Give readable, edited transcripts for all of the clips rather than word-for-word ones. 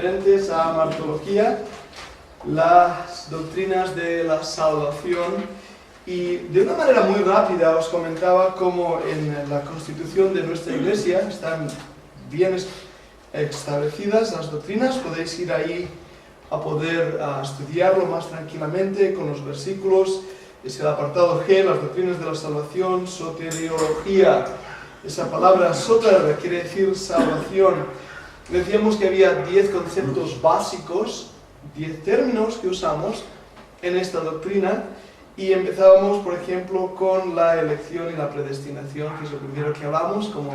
referentes a martología, las doctrinas de la salvación. Y de una manera muy rápida os comentaba cómo en la constitución de nuestra iglesia están bien establecidas las doctrinas. Podéis ir ahí a poder estudiarlo más tranquilamente con los versículos. Es el apartado G, las doctrinas de la salvación, soteriología. Esa palabra soter quiere decir salvación. Decíamos que había 10 conceptos básicos, 10 términos que usamos en esta doctrina, y empezábamos, por ejemplo, con la elección y la predestinación, que es lo primero que hablamos, como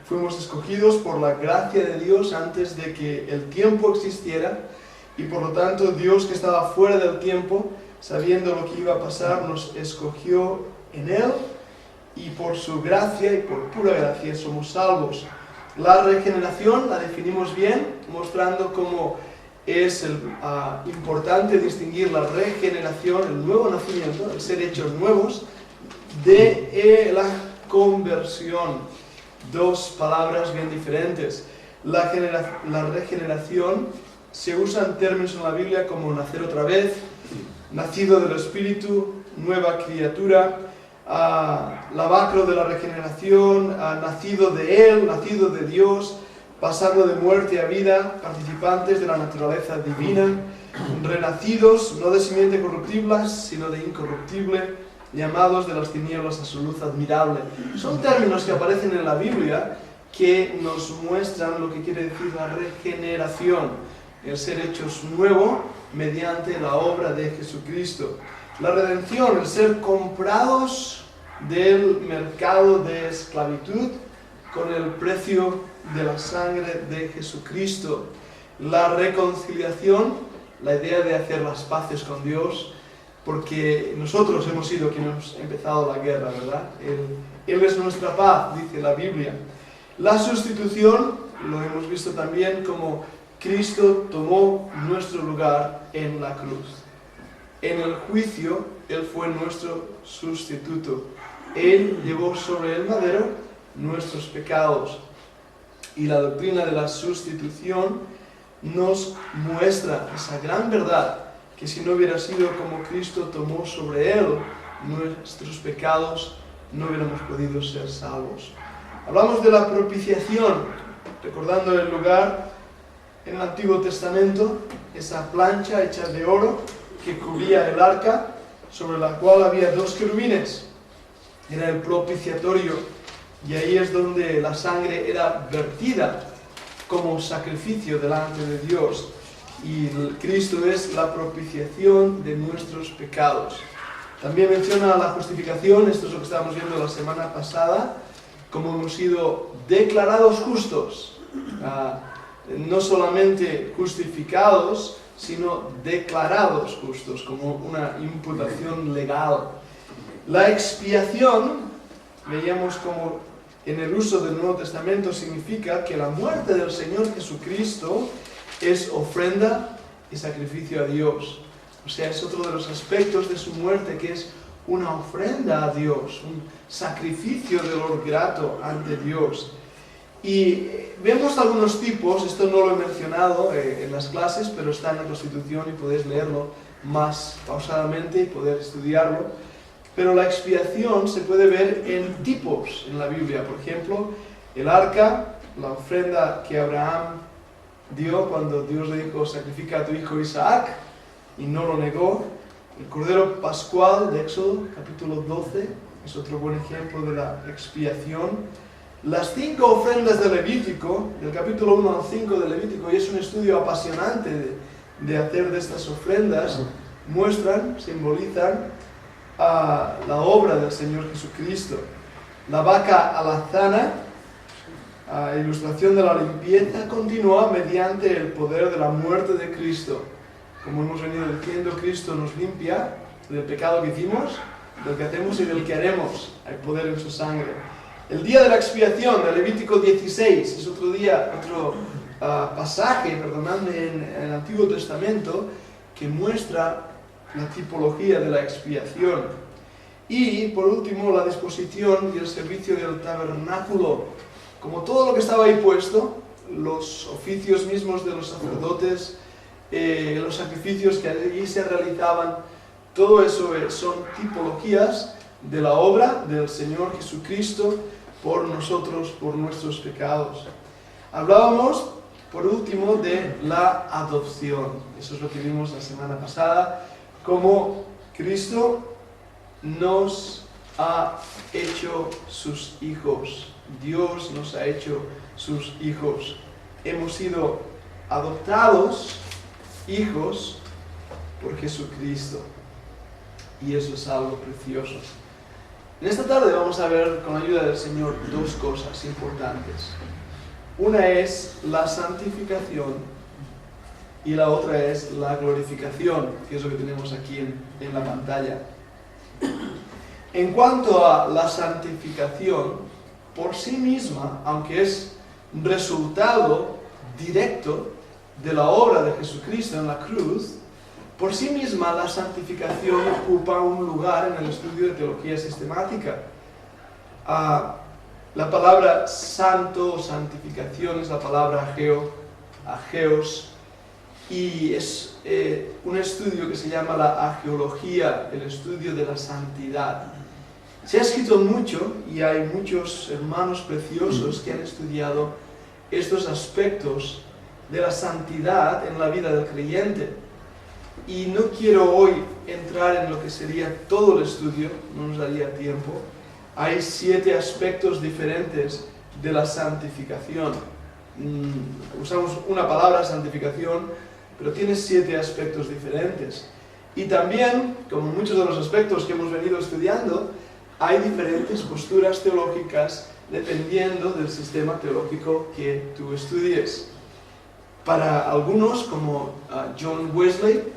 fuimos escogidos por la gracia de Dios antes de que el tiempo existiera, y por lo tanto Dios, que estaba fuera del tiempo, sabiendo lo que iba a pasar, nos escogió en Él, y por su gracia y por pura gracia somos salvos. La regeneración la definimos bien, mostrando cómo es importante distinguir la regeneración, el nuevo nacimiento, el ser hechos nuevos, de la conversión. Dos palabras bien diferentes. La regeneración se usan términos en la Biblia como nacer otra vez, nacido del Espíritu, nueva criatura, lavacro de la regeneración, nacido de Él, nacido de Dios, pasando de muerte a vida, participantes de la naturaleza divina, renacidos, no de simiente corruptible, sino de incorruptible, llamados de las tinieblas a su luz admirable. Son términos que aparecen en la Biblia que nos muestran lo que quiere decir la regeneración, el ser hechos nuevo mediante la obra de Jesucristo. La redención, el ser comprados del mercado de esclavitud con el precio de la sangre de Jesucristo. La reconciliación, la idea de hacer las paces con Dios, porque nosotros hemos sido quienes hemos empezado la guerra, ¿verdad? Él es nuestra paz, dice la Biblia. La sustitución, lo hemos visto también como Cristo tomó nuestro lugar en la cruz. En el juicio, Él fue nuestro sustituto. Él llevó sobre el madero nuestros pecados. Y la doctrina de la sustitución nos muestra esa gran verdad, que si no hubiera sido como Cristo tomó sobre Él nuestros pecados, no hubiéramos podido ser salvos. Hablamos de la propiciación, recordando el lugar en el Antiguo Testamento, esa plancha hecha de oro que cubría el arca, sobre la cual había 2 querubines. Era el propiciatorio, y ahí es donde la sangre era vertida como sacrificio delante de Dios. Y Cristo es la propiciación de nuestros pecados. También menciona la justificación, esto es lo que estábamos viendo la semana pasada, como hemos sido declarados justos. No solamente justificados, sino declarados justos, como una imputación legal. La expiación, veíamos como en el uso del Nuevo Testamento significa que la muerte del Señor Jesucristo es ofrenda y sacrificio a Dios. O sea, es otro de los aspectos de su muerte, que es una ofrenda a Dios, un sacrificio de olor grato ante Dios. Y vemos algunos tipos, esto no lo he mencionado en las clases, pero está en la Constitución y podéis leerlo más pausadamente y poder estudiarlo. Pero la expiación se puede ver en tipos en la Biblia. Por ejemplo, el arca, la ofrenda que Abraham dio cuando Dios le dijo, sacrifica a tu hijo Isaac, y no lo negó. El Cordero Pascual de Éxodo, capítulo 12, es otro buen ejemplo de la expiación. Las 5 ofrendas de Levítico, del capítulo 1 al 5 de Levítico, y es un estudio apasionante de hacer de estas ofrendas, muestran, simbolizan a la obra del Señor Jesucristo. La vaca alazana, ilustración de la limpieza continua mediante el poder de la muerte de Cristo. Como hemos venido diciendo, Cristo nos limpia del pecado que hicimos, del que hacemos y del que haremos. Hay poder en su sangre. El día de la expiación, de Levítico 16, es otro pasaje, en el Antiguo Testamento que muestra la tipología de la expiación. Y por último, la disposición y el servicio del tabernáculo. Como todo lo que estaba ahí puesto, los oficios mismos de los sacerdotes, los sacrificios que allí se realizaban, todo eso son tipologías de la obra del Señor Jesucristo por nosotros, por nuestros pecados. Hablábamos, por último, de la adopción. Eso es lo que vimos la semana pasada, cómo Cristo nos ha hecho sus hijos. Dios nos ha hecho sus hijos. Hemos sido adoptados hijos por Jesucristo. Y eso es algo precioso. En esta tarde vamos a ver, con la ayuda del Señor, dos cosas importantes. Una es la santificación y la otra es la glorificación, que es lo que tenemos aquí en la pantalla. En cuanto a la santificación, por sí misma, aunque es resultado directo de la obra de Jesucristo en la cruz, por sí misma la santificación ocupa un lugar en el estudio de teología sistemática. La palabra santo o santificación es la palabra ageos, y es un estudio que se llama la ageología, el estudio de la santidad. Se ha escrito mucho y hay muchos hermanos preciosos que han estudiado estos aspectos de la santidad en la vida del creyente. Y no quiero hoy entrar en lo que sería todo el estudio, no nos daría tiempo. Hay 7 aspectos diferentes de la santificación. Usamos una palabra, santificación, pero tiene 7 aspectos diferentes. Y también, como muchos de los aspectos que hemos venido estudiando, hay diferentes posturas teológicas dependiendo del sistema teológico que tú estudies. Para algunos, como John Wesley,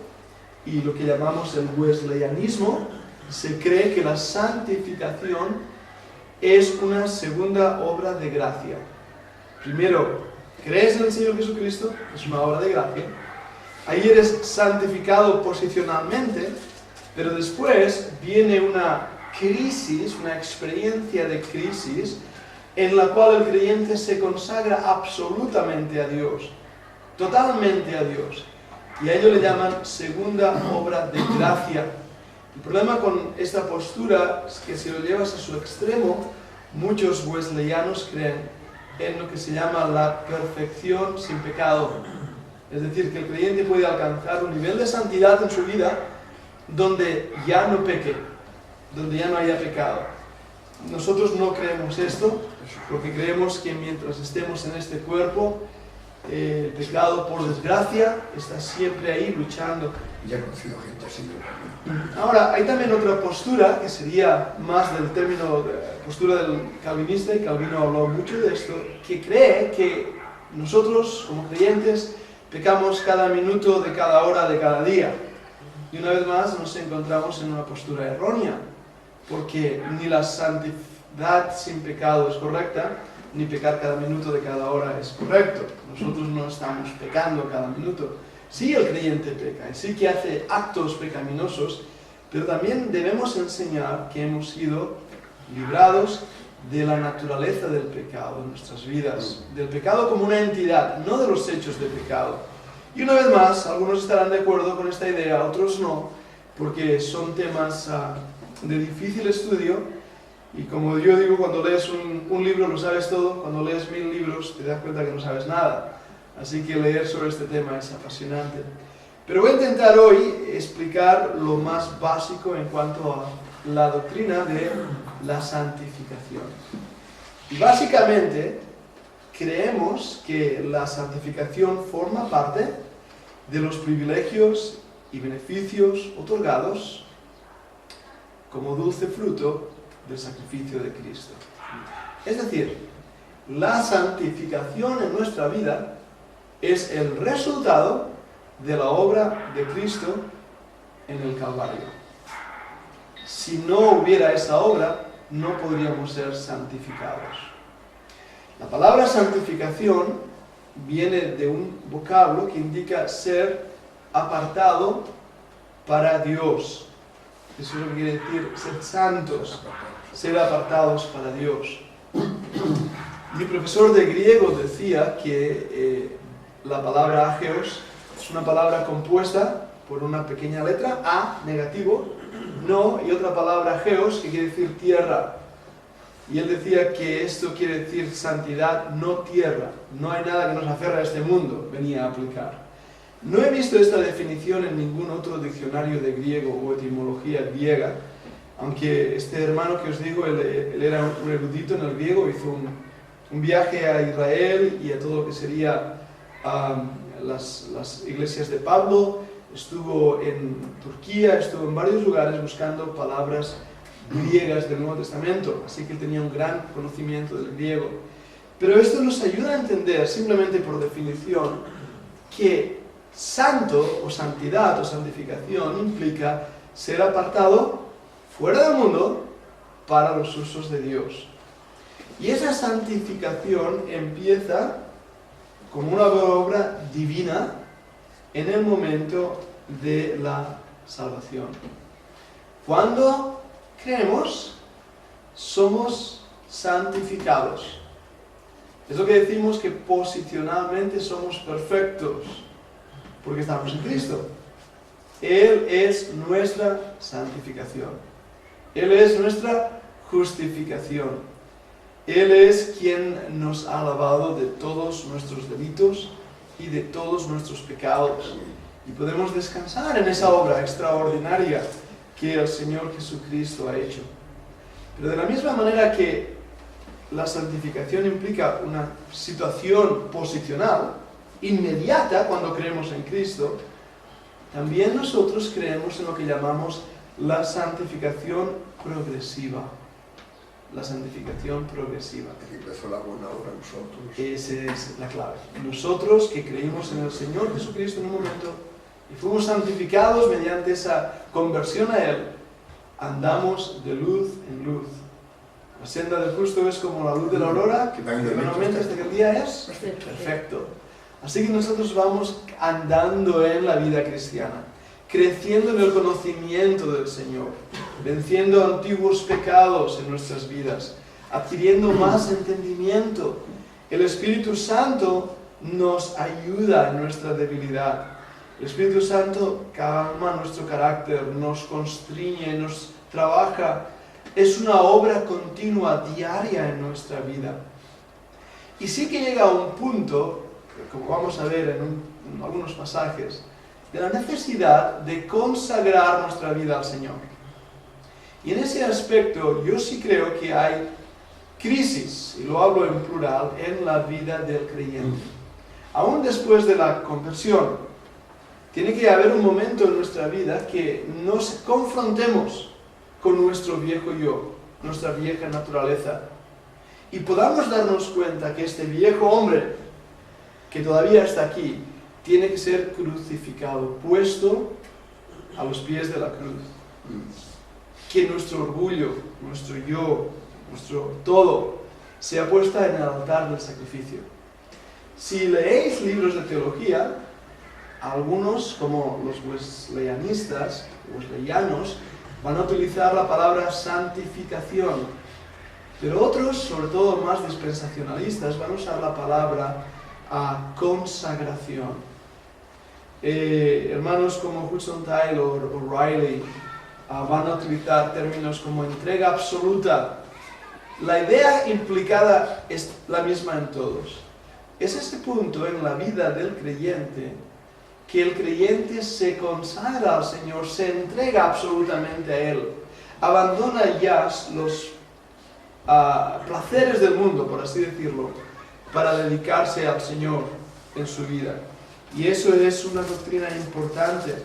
y lo que llamamos el wesleyanismo, se cree que la santificación es una segunda obra de gracia. Primero, crees en el Señor Jesucristo, es una obra de gracia. Ahí eres santificado posicionalmente, pero después viene una crisis, una experiencia de crisis, en la cual el creyente se consagra absolutamente a Dios, totalmente a Dios. Y a ello le llaman segunda obra de gracia. El problema con esta postura es que si lo llevas a su extremo, muchos wesleyanos creen en lo que se llama la perfección sin pecado. Es decir, que el creyente puede alcanzar un nivel de santidad en su vida donde ya no peque, donde ya no haya pecado. Nosotros no creemos esto, porque creemos que mientras estemos en este cuerpo, el pecado, por desgracia, está siempre ahí luchando. Ya he conocido gente así. Ahora, hay también otra postura, que sería más del término postura del calvinista, y Calvino habló mucho de esto, que cree que nosotros, como creyentes, pecamos cada minuto de cada hora de cada día. Y una vez más nos encontramos en una postura errónea, porque ni la santidad sin pecado es correcta, ni pecar cada minuto de cada hora es correcto. Nosotros no estamos pecando cada minuto. Sí, el creyente peca, y sí que hace actos pecaminosos, pero también debemos enseñar que hemos sido librados de la naturaleza del pecado en nuestras vidas, del pecado como una entidad, no de los hechos de pecado. Y una vez más, algunos estarán de acuerdo con esta idea, otros no, porque son temas de difícil estudio. Y como yo digo, cuando lees un libro lo sabes todo, cuando lees 1000 libros te das cuenta que no sabes nada. Así que leer sobre este tema es apasionante. Pero voy a intentar hoy explicar lo más básico en cuanto a la doctrina de la santificación. Y básicamente creemos que la santificación forma parte de los privilegios y beneficios otorgados como dulce fruto del sacrificio de Cristo. Es decir, la santificación en nuestra vida es el resultado de la obra de Cristo en el Calvario. Si no hubiera esa obra, no podríamos ser santificados. La palabra santificación viene de un vocablo que indica ser apartado para Dios. Eso es lo que quiere decir ser santos, ser apartados para Dios. Mi profesor de griego decía que la palabra ageos es una palabra compuesta por una pequeña letra, A, negativo, no, y otra palabra geos, que quiere decir tierra. Y él decía que esto quiere decir santidad, no tierra. No hay nada que nos aferre a este mundo, venía a aplicar. No he visto esta definición en ningún otro diccionario de griego o etimología griega, aunque este hermano que os digo, él era un erudito en el griego, hizo un viaje a Israel y a todo lo que sería las iglesias de Pablo, estuvo en Turquía, estuvo en varios lugares buscando palabras griegas del Nuevo Testamento, así que tenía un gran conocimiento del griego. Pero esto nos ayuda a entender, simplemente por definición, que santo o santidad o santificación implica ser apartado fuera del mundo para los usos de Dios. Y esa santificación empieza como una obra divina en el momento de la salvación. Cuando creemos, somos santificados. Es lo que decimos que posicionalmente somos perfectos, porque estamos en Cristo. Él es nuestra santificación. Él es nuestra justificación. Él es quien nos ha lavado de todos nuestros delitos y de todos nuestros pecados. Y podemos descansar en esa obra extraordinaria que el Señor Jesucristo ha hecho. Pero de la misma manera que la santificación implica una situación posicional, inmediata cuando creemos en Cristo, también nosotros creemos en lo que llamamos la santificación progresiva. La santificación progresiva. Empezó la buena obra en nosotros. Esa es la clave. Nosotros que creímos en el Señor Jesucristo en un momento y fuimos santificados mediante esa conversión a Él, andamos de luz en luz. La senda del justo es como la luz de la aurora, que normalmente hasta que el día es perfecto. Así que nosotros vamos andando en la vida cristiana, creciendo en el conocimiento del Señor, venciendo antiguos pecados en nuestras vidas, adquiriendo más entendimiento. El Espíritu Santo nos ayuda en nuestra debilidad. El Espíritu Santo calma nuestro carácter, nos constriñe, nos trabaja. Es una obra continua, diaria en nuestra vida. Y sí que llega a un punto, como vamos a ver en algunos pasajes, de la necesidad de consagrar nuestra vida al Señor. Y en ese aspecto yo sí creo que hay crisis, y lo hablo en plural, en la vida del creyente. Aún después de la conversión, tiene que haber un momento en nuestra vida que nos confrontemos con nuestro viejo yo, nuestra vieja naturaleza, y podamos darnos cuenta que este viejo hombre, que todavía está aquí, tiene que ser crucificado, puesto a los pies de la cruz. Que nuestro orgullo, nuestro yo, nuestro todo, sea puesta en el altar del sacrificio. Si leéis libros de teología, algunos, como los wesleyanistas, wesleyanos, van a utilizar la palabra santificación, pero otros, sobre todo más dispensacionalistas, van a usar la palabra consagración. Hermanos como Hudson Taylor o Riley van a utilizar términos como entrega absoluta. La idea implicada es la misma en todos. Es ese punto en la vida del creyente que el creyente se consagra al Señor, se entrega absolutamente a Él, abandona ya los placeres del mundo, por así decirlo, para dedicarse al Señor en su vida. Y eso es una doctrina importante.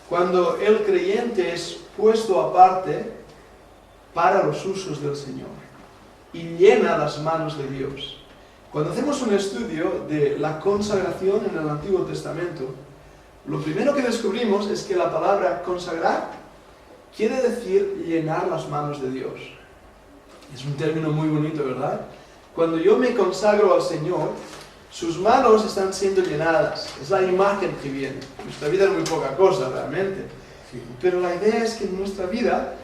Cuando el creyente es puesto aparte para los usos del Señor y llena las manos de Dios. Cuando hacemos un estudio de la consagración en el Antiguo Testamento, lo primero que descubrimos es que la palabra consagrar quiere decir llenar las manos de Dios. Es un término muy bonito, ¿verdad? Cuando yo me consagro al Señor, sus manos están siendo llenadas. Es la imagen que viene. Nuestra vida es muy poca cosa, realmente. Pero la idea es que nuestra vida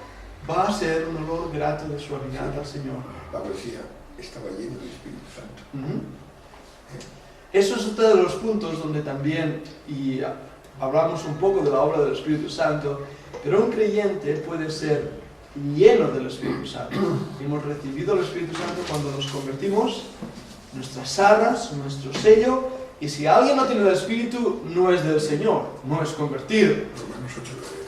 va a ser un olor grato de suavidad al Señor. Pablo decía, estaba lleno del Espíritu Santo. Eso es otro de los puntos donde también, y hablamos un poco de la obra del Espíritu Santo, pero un creyente puede ser lleno del Espíritu Santo. Hemos recibido el Espíritu Santo cuando nos convertimos, nuestras arras, nuestro sello, y si alguien no tiene el Espíritu, no es del Señor, no es convertido.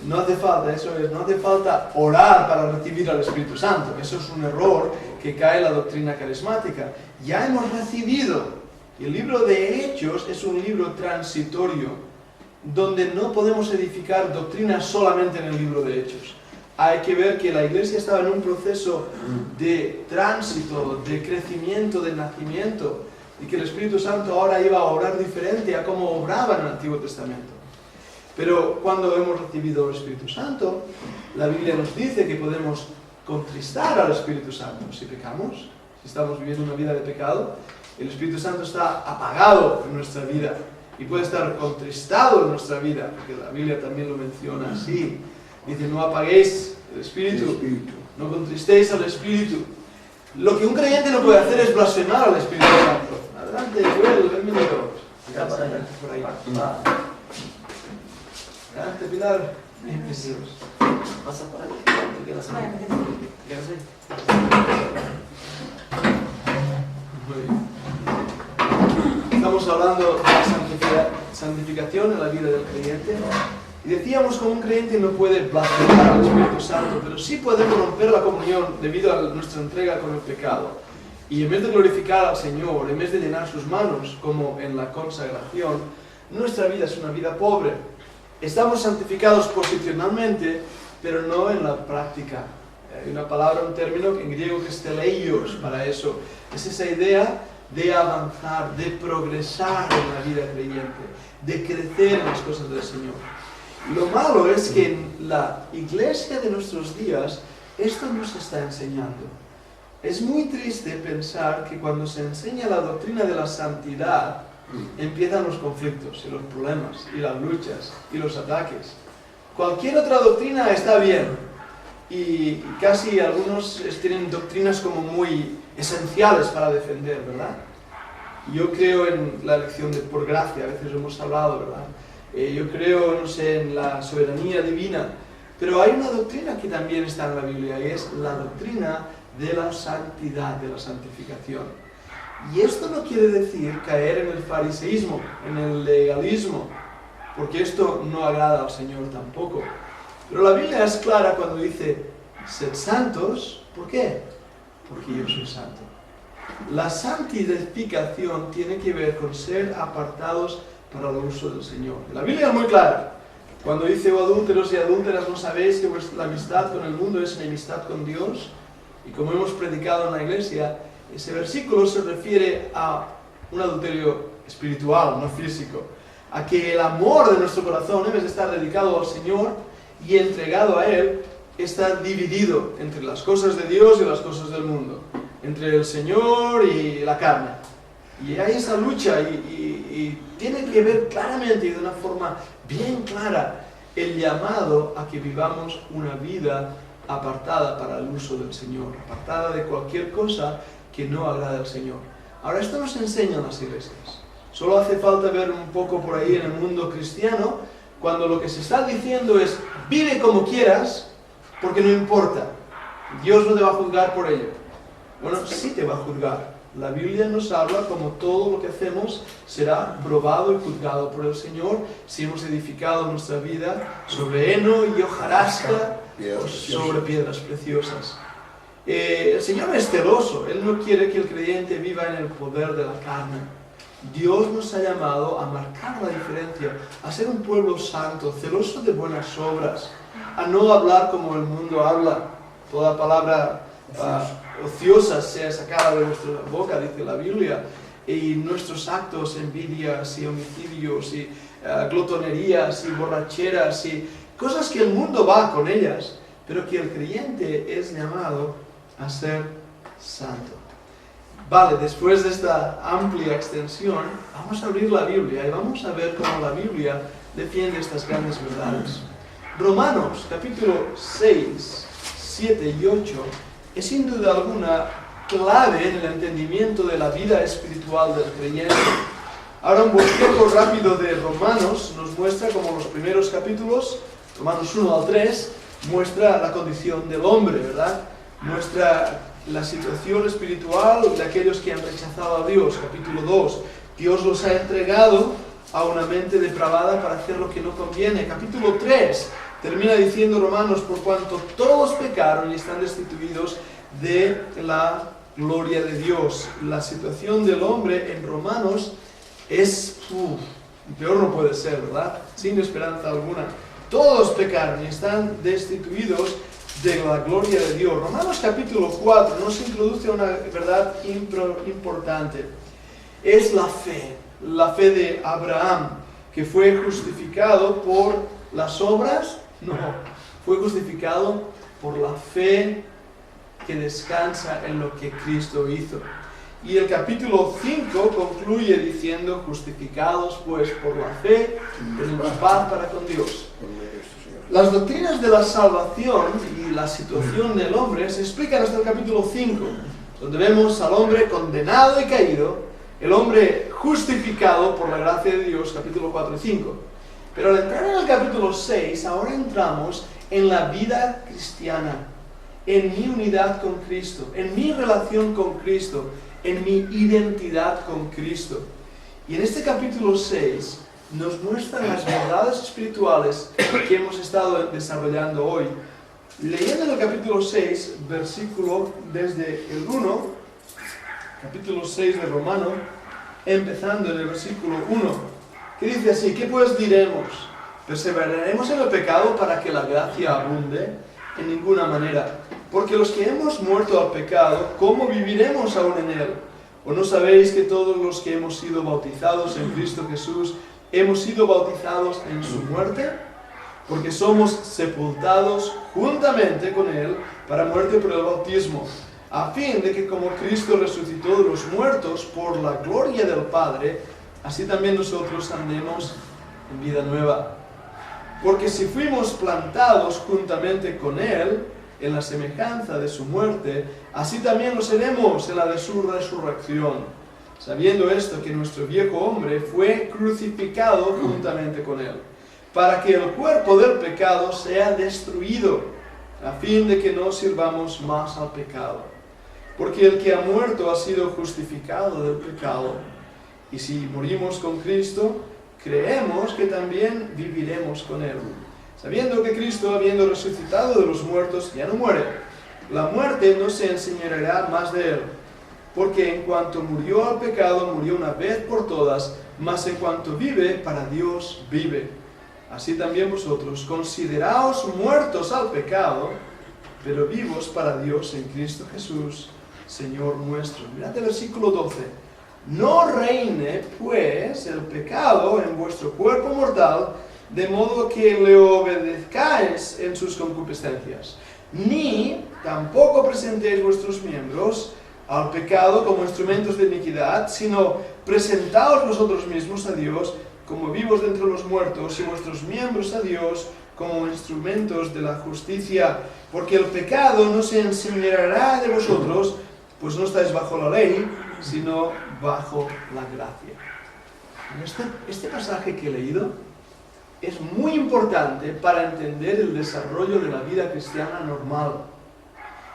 No hace falta, eso es, no hace falta orar para recibir al Espíritu Santo. Eso es un error que cae en la doctrina carismática. Ya hemos recibido. Y el libro de Hechos es un libro transitorio, donde no podemos edificar doctrina solamente en el libro de Hechos. Hay que ver que la iglesia estaba en un proceso de tránsito, de crecimiento, de nacimiento, y que el Espíritu Santo ahora iba a obrar diferente a cómo obraba en el Antiguo Testamento. Pero cuando hemos recibido el Espíritu Santo, la Biblia nos dice que podemos contristar al Espíritu Santo. Si pecamos, si estamos viviendo una vida de pecado, el Espíritu Santo está apagado en nuestra vida y puede estar contristado en nuestra vida, porque la Biblia también lo menciona así. Dice, no apaguéis el Espíritu, no contristéis al Espíritu. Lo que un creyente no puede hacer es blasfemar al Espíritu Santo. Adelante, Joel, ven minuto. Por ahí. Adelante, Pilar. Empecemos. Pasa por aquí. ¿Te quedas ahí? ¿Te quedas ahí? Muy bien. Estamos hablando de la santificación en la vida del creyente. Y decíamos que un creyente no puede blasfemar al Espíritu Santo, pero sí podemos romper la comunión debido a nuestra entrega con el pecado. Y en vez de glorificar al Señor, en vez de llenar sus manos, como en la consagración, nuestra vida es una vida pobre. Estamos santificados posicionalmente, pero no en la práctica. Hay una palabra, un término en griego que es teleios para eso. Es esa idea de avanzar, de progresar en la vida creyente, de crecer en las cosas del Señor. Lo malo es que en la iglesia de nuestros días esto no se está enseñando. Es muy triste pensar que cuando se enseña la doctrina de la santidad, empiezan los conflictos y los problemas y las luchas y los ataques. Cualquier otra doctrina está bien y casi algunos tienen doctrinas como muy esenciales para defender, ¿verdad? Yo creo en la elección por gracia, a veces lo hemos hablado, ¿verdad? Yo creo, no sé, en la soberanía divina, pero hay una doctrina que también está en la Biblia y es la doctrina de la santidad, de la santificación. Y esto no quiere decir caer en el fariseísmo, en el legalismo, porque esto no agrada al Señor tampoco. Pero la Biblia es clara cuando dice, sed santos, ¿por qué? Porque yo soy santo. La santificación tiene que ver con ser apartados para el uso del Señor. La Biblia es muy clara. Cuando dice, oh adúlteros y adúlteras, ¿no sabéis que la amistad con el mundo es enemistad con Dios? Y como hemos predicado en la iglesia, ese versículo se refiere a un adulterio espiritual, no físico. A que el amor de nuestro corazón, en vez de estar dedicado al Señor y entregado a Él, está dividido entre las cosas de Dios y las cosas del mundo. Entre el Señor y la carne. Y hay esa lucha y tiene que ver claramente y de una forma bien clara el llamado a que vivamos una vida apartada para el uso del Señor, apartada de cualquier cosa que no agrade al Señor. Ahora, esto no se enseña en las iglesias. Solo hace falta ver un poco por ahí en el mundo cristiano, cuando lo que se está diciendo es, vive como quieras, porque no importa. Dios no te va a juzgar por ello. Bueno, sí te va a juzgar. La Biblia nos habla como todo lo que hacemos será probado y juzgado por el Señor si hemos edificado nuestra vida sobre heno y hojarasca o sobre piedras preciosas. El Señor es celoso. Él no quiere que el creyente viva en el poder de la carne. Dios nos ha llamado a marcar la diferencia, a ser un pueblo santo, celoso de buenas obras, a no hablar como el mundo habla. Toda palabra ociosa sea sacada de nuestra boca, dice la Biblia, y nuestros actos, envidias y homicidios y glotonerías y borracheras y cosas que el mundo va con ellas, pero que el creyente es llamado a ser santo. Vale, después de esta amplia extensión, vamos a abrir la Biblia y vamos a ver cómo la Biblia defiende estas grandes verdades. Romanos, capítulo 6, 7 y 8, es sin duda alguna clave en el entendimiento de la vida espiritual del creyente. Ahora un bosquejo rápido de Romanos nos muestra como los primeros capítulos, Romanos 1 al 3, muestra la condición del hombre, ¿verdad? Muestra la situación espiritual de aquellos que han rechazado a Dios. Capítulo 2, Dios los ha entregado a una mente depravada para hacer lo que no conviene. Capítulo 3, termina diciendo Romanos, por cuanto todos pecaron y están destituidos de la gloria de Dios. La situación del hombre en Romanos es, peor no puede ser, ¿verdad? Sin esperanza alguna. Todos pecaron y están destituidos de la gloria de Dios. Romanos capítulo 4 nos introduce una verdad importante. Es la fe de Abraham, que fue justificado por las obras. No, fue justificado por la fe que descansa en lo que Cristo hizo. Y el capítulo 5 concluye diciendo, justificados pues por la fe, tenemos paz para con Dios. Las doctrinas de la salvación y la situación del hombre se explican hasta el capítulo 5, donde vemos al hombre condenado y caído, el hombre justificado por la gracia de Dios, capítulo 4 y 5. Pero al entrar en el capítulo 6, ahora entramos en la vida cristiana, en mi unidad con Cristo, en mi relación con Cristo, en mi identidad con Cristo. Y en este capítulo 6 nos muestran las verdades espirituales que hemos estado desarrollando hoy. Leyendo en el capítulo 6, versículo desde el 1, capítulo 6 de Romano, empezando en el versículo 1, que dice así, ¿qué pues diremos? ¿Perseveraremos en el pecado para que la gracia abunde? En ninguna manera. Porque los que hemos muerto al pecado, ¿cómo viviremos aún en él? ¿O no sabéis que todos los que hemos sido bautizados en Cristo Jesús, hemos sido bautizados en su muerte? Porque somos sepultados juntamente con él para muerte por el bautismo, a fin de que como Cristo resucitó de los muertos por la gloria del Padre, así también nosotros andemos en vida nueva. Porque si fuimos plantados juntamente con él en la semejanza de su muerte, así también lo seremos en la de su resurrección, sabiendo esto, que nuestro viejo hombre fue crucificado juntamente con él, para que el cuerpo del pecado sea destruido, a fin de que no sirvamos más al pecado. Porque el que ha muerto ha sido justificado del pecado. Y si morimos con Cristo, creemos que también viviremos con él, sabiendo que Cristo, habiendo resucitado de los muertos, ya no muere. La muerte no se enseñoreará más de él, porque en cuanto murió al pecado, murió una vez por todas, mas en cuanto vive, para Dios vive. Así también vosotros, consideraos muertos al pecado, pero vivos para Dios en Cristo Jesús, Señor nuestro. Mirad el versículo 12. No reine, pues, el pecado en vuestro cuerpo mortal, de modo que le obedezcáis en sus concupiscencias. Ni tampoco presentéis vuestros miembros al pecado como instrumentos de iniquidad, sino presentaos vosotros mismos a Dios como vivos de entre los muertos, y vuestros miembros a Dios como instrumentos de la justicia. Porque el pecado no se enseñoreará de vosotros, pues no estáis bajo la ley, sino bajo la gracia. Este pasaje que he leído es muy importante para entender el desarrollo de la vida cristiana normal.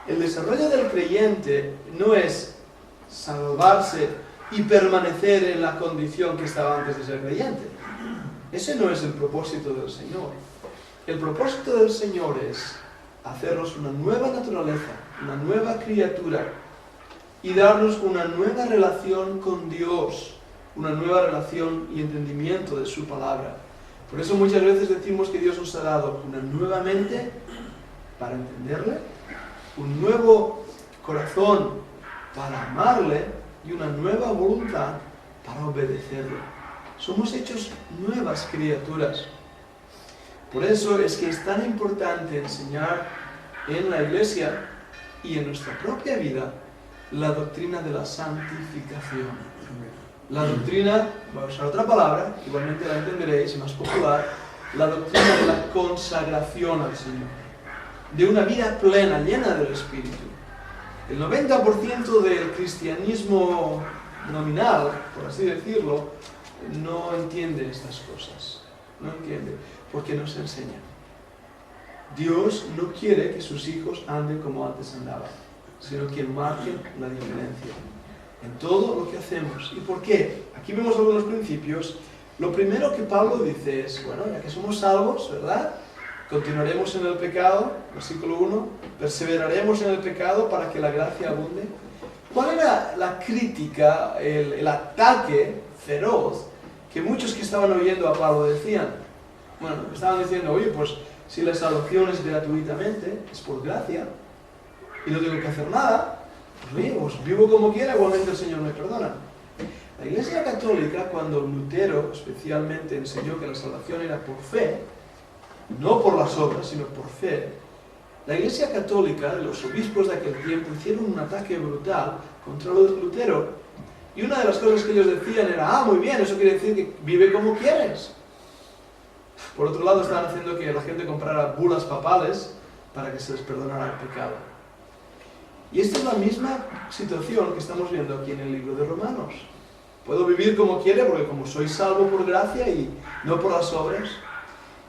El desarrollo del creyente no es salvarse y permanecer en la condición que estaba antes de ser creyente. Ese no es el propósito del Señor. El propósito del Señor es hacernos una nueva naturaleza, una nueva criatura, y darnos una nueva relación con Dios, una nueva relación y entendimiento de su palabra. Por eso muchas veces decimos que Dios nos ha dado una nueva mente para entenderle, un nuevo corazón para amarle y una nueva voluntad para obedecerle. Somos hechos nuevas criaturas. Por eso es que es tan importante enseñar en la iglesia y en nuestra propia vida la doctrina de la santificación. La doctrina, voy a usar otra palabra, igualmente la entenderéis, más popular, la doctrina de la consagración al Señor, de una vida plena, llena del Espíritu. El 90% del cristianismo nominal, por así decirlo, no entiende estas cosas. No entiende, porque no se enseña. Dios no quiere que sus hijos anden como antes andaban, sino que marquen la diferencia en todo lo que hacemos. ¿Y por qué? Aquí vemos algunos principios. Lo primero que Pablo dice es, bueno, ya que somos salvos, ¿verdad? Continuaremos en el pecado, versículo 1, perseveraremos en el pecado para que la gracia abunde. ¿Cuál era la crítica, el ataque feroz que muchos que estaban oyendo a Pablo decían? Bueno, estaban diciendo, oye, pues si la salvación es gratuitamente, es por gracia, y no tengo que hacer nada, pues oye, pues vivo como quiera, igualmente el Señor me perdona. La Iglesia Católica, cuando Lutero especialmente enseñó que la salvación era por fe, no por las obras, sino por fe, la Iglesia Católica, los obispos de aquel tiempo, hicieron un ataque brutal contra Lutero. Y una de las cosas que ellos decían era, muy bien, eso quiere decir que vive como quieres. Por otro lado, estaban haciendo que la gente comprara bulas papales para que se les perdonara el pecado. Y esta es la misma situación que estamos viendo aquí en el libro de Romanos. Puedo vivir como quiera porque como soy salvo por gracia y no por las obras.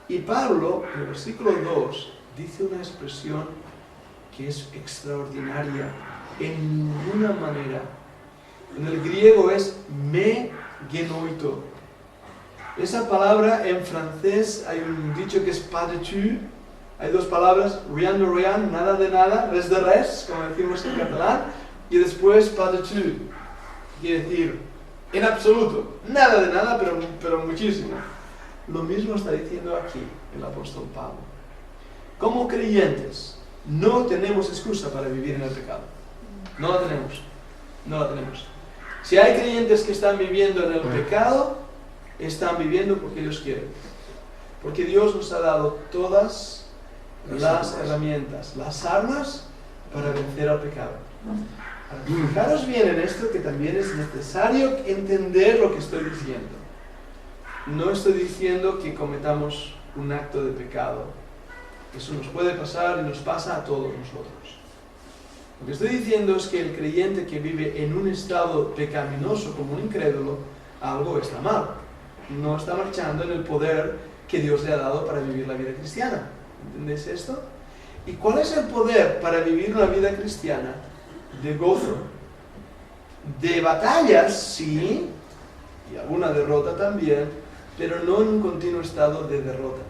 Y Pablo, en el versículo 2, dice una expresión que es extraordinaria en ninguna manera. En el griego es me genoito. Esa palabra en francés hay un dicho que es pas de tu. Hay dos palabras, rien de rien, nada de nada, res de res, como decimos en catalán, y después pas de tu. Quiere decir, en absoluto, nada de nada, pero muchísimo. Lo mismo está diciendo aquí el apóstol Pablo. Como creyentes, no tenemos excusa para vivir en el pecado. No la tenemos. No la tenemos. Si hay creyentes que están viviendo en el pecado, están viviendo porque ellos quieren. Porque Dios nos ha dado todas las herramientas, las armas para vencer al pecado. Fijaros bien en esto, que también es necesario entender lo que estoy diciendo. No estoy diciendo que cometamos un acto de pecado. Eso nos puede pasar y nos pasa a todos nosotros. Lo que estoy diciendo es que el creyente que vive en un estado pecaminoso como un incrédulo, algo está mal. No está marchando en el poder que Dios le ha dado para vivir la vida cristiana. ¿Entendéis esto? ¿Y cuál es el poder para vivir una vida cristiana? De gozo. De batallas, sí, y alguna derrota también, pero no en un continuo estado de derrota.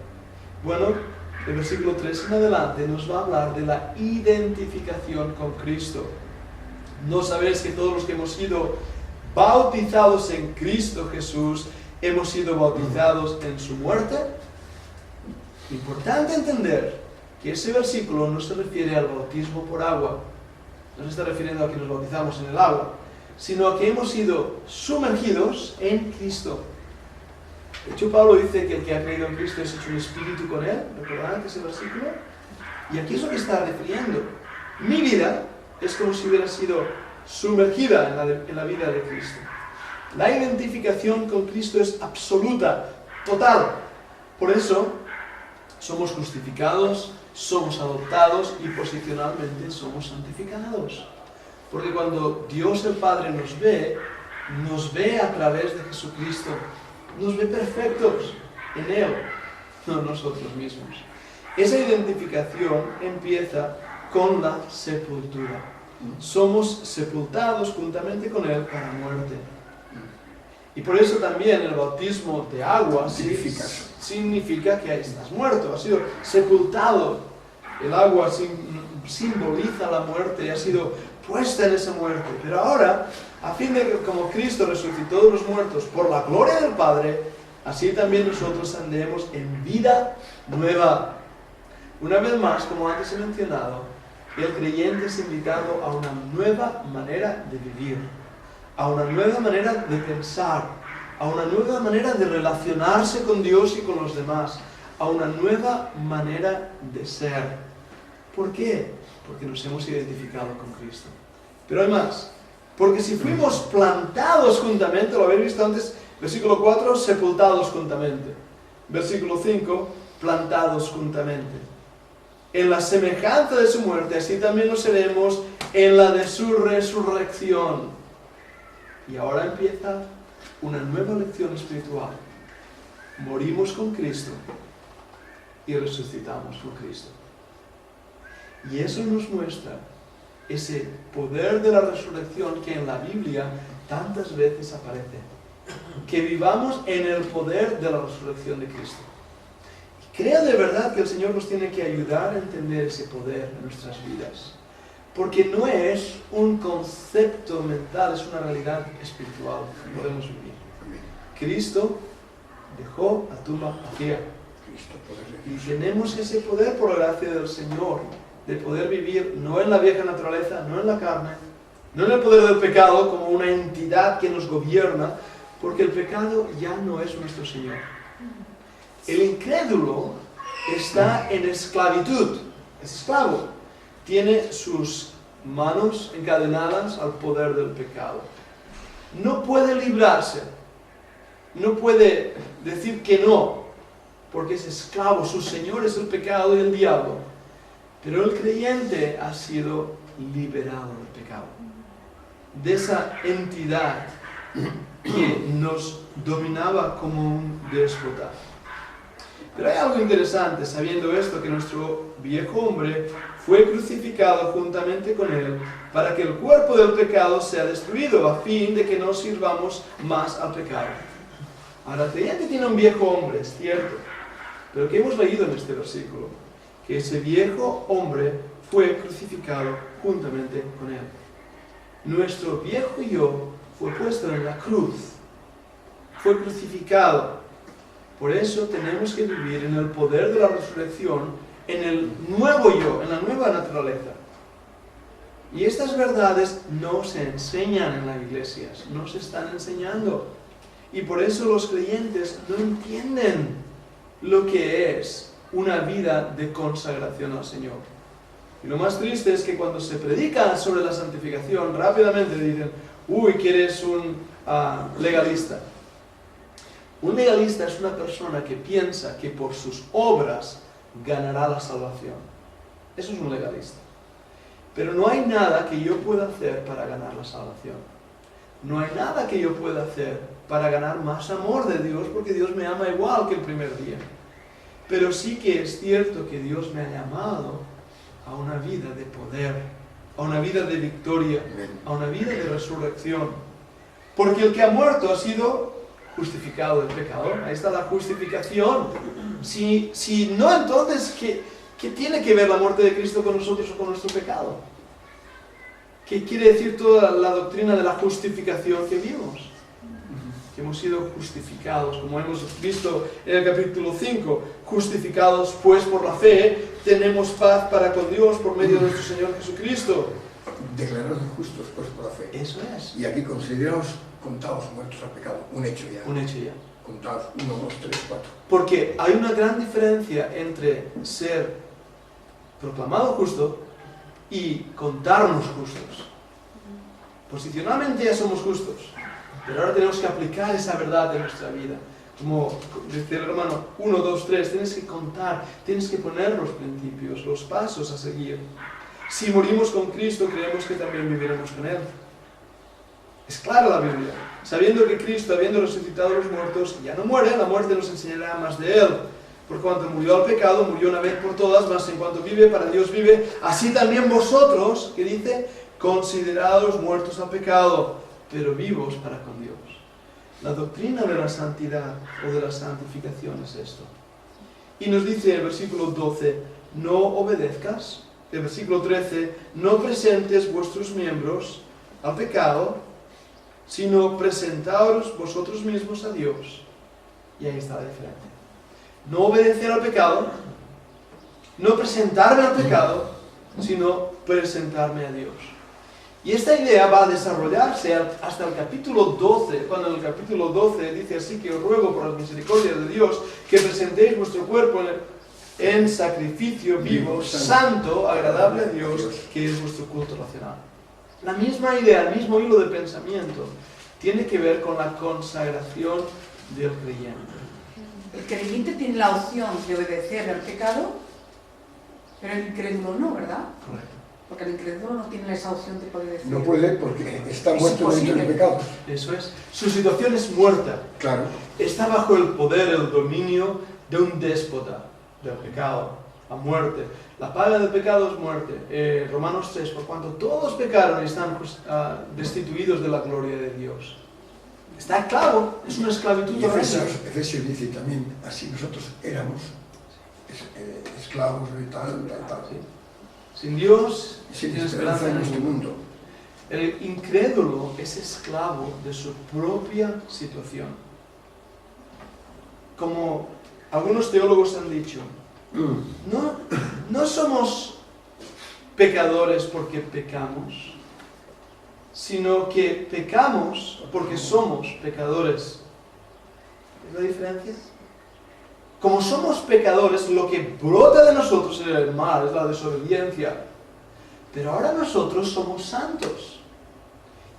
Bueno, el versículo 3 en adelante nos va a hablar de la identificación con Cristo. ¿No sabéis que todos los que hemos sido bautizados en Cristo Jesús, hemos sido bautizados en su muerte? Importante entender que ese versículo no se refiere al bautismo por agua, no se está refiriendo a que nos bautizamos en el agua, sino a que hemos sido sumergidos en Cristo. De hecho, Pablo dice que el que ha creído en Cristo es hecho un espíritu con él. ¿Recordarán ese versículo? Y aquí es lo que está refiriendo. Mi vida es como si hubiera sido sumergida en la vida de Cristo. La identificación con Cristo es absoluta, total. Por eso, somos justificados, somos adoptados y posicionalmente somos santificados. Porque cuando Dios el Padre nos ve a través de Jesucristo. Nos ve perfectos en Él, no nosotros mismos. Esa identificación empieza con la sepultura. Somos sepultados juntamente con Él para muerte. Y por eso también el bautismo de agua significa que estás muerto, has sido sepultado. El agua simboliza la muerte y ha sido puesta en esa muerte. Pero ahora, a fin de que como Cristo resucitó de los muertos por la gloria del Padre, así también nosotros andemos en vida nueva. Una vez más, como antes he mencionado, el creyente es invitado a una nueva manera de vivir, a una nueva manera de pensar, a una nueva manera de relacionarse con Dios y con los demás, a una nueva manera de ser. ¿Por qué? Porque nos hemos identificado con Cristo. Pero hay más. Porque si fuimos plantados juntamente, lo habéis visto antes, versículo 4, sepultados juntamente. Versículo 5, plantados juntamente. en la semejanza de su muerte, así también lo seremos en la de su resurrección. Y ahora empieza una nueva lección espiritual. Morimos con Cristo y resucitamos con Cristo. Y eso nos muestra ese poder de la resurrección que en la Biblia tantas veces aparece. Que vivamos en el poder de la resurrección de Cristo. Creo de verdad que el Señor nos tiene que ayudar a entender ese poder en nuestras vidas. Porque no es un concepto mental, es una realidad espiritual que podemos vivir. Cristo dejó la tumba vacía. Y tenemos ese poder por la gracia del Señor, de poder vivir no en la vieja naturaleza, no en la carne, no en el poder del pecado como una entidad que nos gobierna, porque el pecado ya no es nuestro Señor. El incrédulo está en esclavitud, es esclavo, tiene sus manos encadenadas al poder del pecado. No puede librarse, no puede decir que no, porque es esclavo, su Señor es el pecado y el diablo. Pero el creyente ha sido liberado del pecado, de esa entidad que nos dominaba como un déspota. Pero hay algo interesante, sabiendo esto, que nuestro viejo hombre fue crucificado juntamente con él para que el cuerpo del pecado sea destruido, a fin de que no sirvamos más al pecado. Ahora, el creyente tiene un viejo hombre, es cierto, pero ¿qué hemos leído en este versículo? Que ese viejo hombre fue crucificado juntamente con él. Nuestro viejo yo fue puesto en la cruz, fue crucificado. Por eso tenemos que vivir en el poder de la resurrección, en el nuevo yo, en la nueva naturaleza. Y estas verdades no se enseñan en las iglesias, no se están enseñando. Y por eso los creyentes no entienden lo que es una vida de consagración al Señor. Y lo más triste es que cuando se predica sobre la santificación, rápidamente dicen, uy, que eres un legalista. Un legalista es una persona que piensa que por sus obras ganará la salvación. Eso es un legalista. Pero no hay nada que yo pueda hacer para ganar la salvación. No hay nada que yo pueda hacer para ganar más amor de Dios, porque Dios me ama igual que el primer día. Pero sí que es cierto que Dios me ha llamado a una vida de poder, a una vida de victoria, a una vida de resurrección. Porque el que ha muerto ha sido justificado del pecado. Ahí está la justificación. Si no, entonces, ¿qué tiene que ver la muerte de Cristo con nosotros o con nuestro pecado? ¿Qué quiere decir toda la doctrina de la justificación que vimos? Que hemos sido justificados, como hemos visto en el capítulo 5, justificados pues por la fe, tenemos paz para con Dios por medio de nuestro Señor Jesucristo. Declarados justos pues por la fe. Eso es. Y aquí considerados contados muertos al pecado. Un hecho ya. Un hecho ya. Contados 1, 2, 3, 4. Porque hay una gran diferencia entre ser proclamado justo y contarnos justos. Posicionalmente ya somos justos, pero ahora tenemos que aplicar esa verdad en nuestra vida. Como dice el hermano 1, 2, 3, tienes que contar, tienes que poner los principios, los pasos a seguir. Si morimos con Cristo, creemos que también viviremos con Él. Es clara la Biblia. Sabiendo que Cristo, habiendo resucitado a los muertos, ya no muere, la muerte nos enseñará más de Él. Por cuanto murió al pecado, murió una vez por todas, mas en cuanto vive, para Dios vive. Así también vosotros, que dice, considerados muertos al pecado, pero vivos para con Dios. La doctrina de la santidad o de la santificación es esto. Y nos dice el versículo 12, no obedezcas. El versículo 13, no presentes vuestros miembros al pecado, sino presentaos vosotros mismos a Dios. Y ahí está la diferencia. No obedecer al pecado, no presentarme al pecado, sino presentarme a Dios. Y esta idea va a desarrollarse hasta el capítulo 12, cuando en el capítulo 12 dice así que os ruego por las misericordias de Dios que presentéis vuestro cuerpo en sacrificio vivo, santo, agradable a Dios, que es vuestro culto racional. La misma idea, el mismo hilo de pensamiento, tiene que ver con la consagración del creyente. ¿El creyente tiene la opción de obedecer al pecado? Pero el incrédulo no, ¿verdad? Correcto. Porque el incrédulo no tiene esa opción de poder decir. No puede porque está Es muerto dentro imposible. del pecado. Eso es. Su situación es muerta. Claro. Está bajo el poder, el dominio de un déspota, del pecado, la muerte. La paga del pecado es muerte. Romanos 3, por cuanto todos pecaron y están destituidos de la gloria de Dios. Está esclavo, es una esclavitud Y horrenda. Efesios dice también, así nosotros éramos esclavos y tal. Sí. Sin Dios, Sin sin esperanza en este mundo. El incrédulo es esclavo de su propia situación. Como algunos teólogos han dicho, no somos pecadores porque pecamos, sino que pecamos porque somos pecadores. ¿Es la diferencia? Como somos pecadores, lo que brota de nosotros es el mal, es la desobediencia. Pero ahora nosotros somos santos.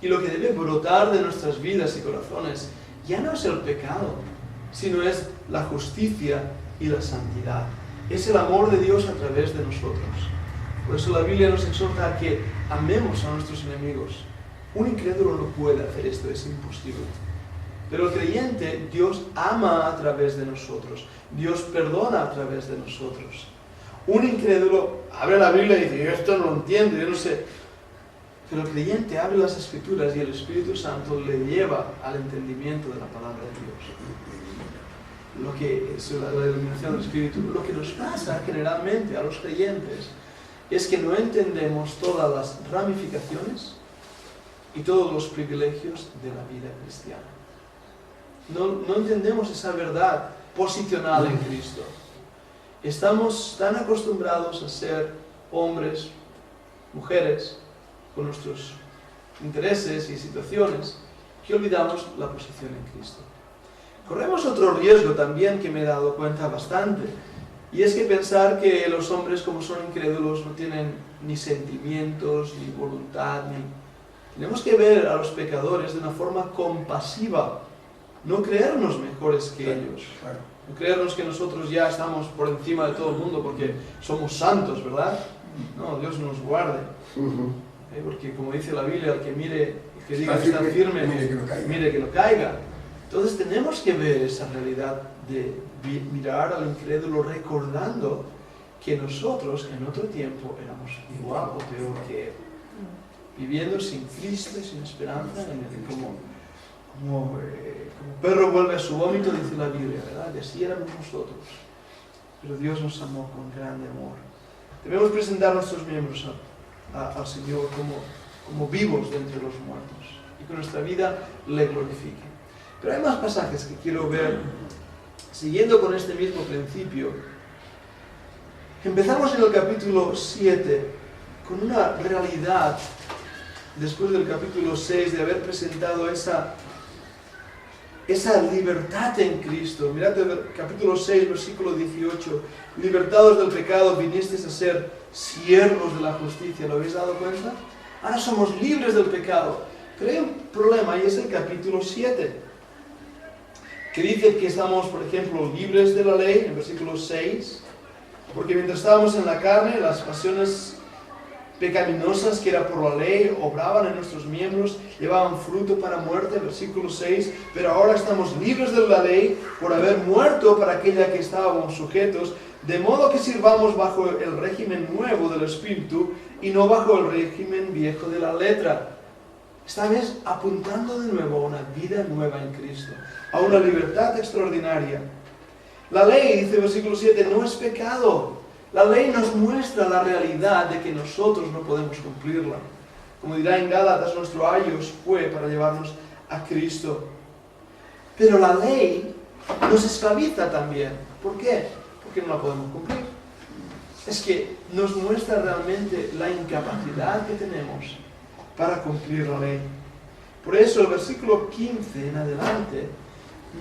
Y lo que debe brotar de nuestras vidas y corazones ya no es el pecado, sino es la justicia y la santidad. Es el amor de Dios a través de nosotros. Por eso la Biblia nos exhorta a que amemos a nuestros enemigos. Un incrédulo no puede hacer esto, es imposible. Pero el creyente, Dios ama a través de nosotros. Dios perdona a través de nosotros. Un incrédulo abre la Biblia y dice, yo esto no lo entiendo, yo no sé. Pero el creyente abre las Escrituras y el Espíritu Santo le lleva al entendimiento de la palabra de Dios. Lo que es la iluminación del Espíritu. Lo que nos pasa generalmente a los creyentes es que no entendemos todas las ramificaciones y todos los privilegios de la vida cristiana. No entendemos esa verdad posicional en Cristo. Estamos tan acostumbrados a ser hombres, mujeres, con nuestros intereses y situaciones, que olvidamos la posición en Cristo. Corremos otro riesgo también que me he dado cuenta bastante, y es que pensar que los hombres, como son incrédulos, no tienen ni sentimientos, ni voluntad, Tenemos que ver a los pecadores de una forma compasiva, no creernos mejores que ellos. Claro. No creernos que nosotros ya estamos por encima de todo el mundo porque somos santos, ¿verdad? No, Dios nos guarde. Porque como dice la Biblia, el que mire, que diga que está firme, mire que no caiga. Entonces tenemos que ver esa realidad de mirar al incrédulo recordando que nosotros en otro tiempo éramos igual o peor que él. Viviendo sin Cristo y sin esperanza, como perro vuelve a su vómito, dice la Biblia, ¿verdad? Y así éramos nosotros. Pero Dios nos amó con grande amor. Debemos presentar a nuestros miembros al Señor como vivos de entre los muertos y que nuestra vida le glorifique. Pero hay más pasajes que quiero ver siguiendo con este mismo principio. Empezamos en el capítulo 7 con una realidad, después del capítulo 6, de haber presentado esa libertad en Cristo. Mirad el capítulo 6, versículo 18. Libertados del pecado, vinisteis a ser siervos de la justicia. ¿Lo habéis dado cuenta? Ahora somos libres del pecado. Pero hay un problema y es el capítulo 7, que dice que estamos, por ejemplo, libres de la ley, en versículo 6, porque mientras estábamos en la carne, las pasiones pecaminosas que era por la ley obraban en nuestros miembros, llevaban fruto para muerte, versículo 6, pero ahora estamos libres de la ley por haber muerto para aquella que estábamos sujetos, de modo que sirvamos bajo el régimen nuevo del Espíritu y no bajo el régimen viejo de la letra. Esta vez apuntando de nuevo a una vida nueva en Cristo, a una libertad extraordinaria. La ley, dice versículo 7, no es pecado. La ley nos muestra la realidad de que nosotros no podemos cumplirla. Como dirá en Gálatas, nuestro ayos fue para llevarnos a Cristo. Pero la ley nos esclaviza también. ¿Por qué? Porque no la podemos cumplir. Es que nos muestra realmente la incapacidad que tenemos para cumplir la ley. Por eso el versículo 15 en adelante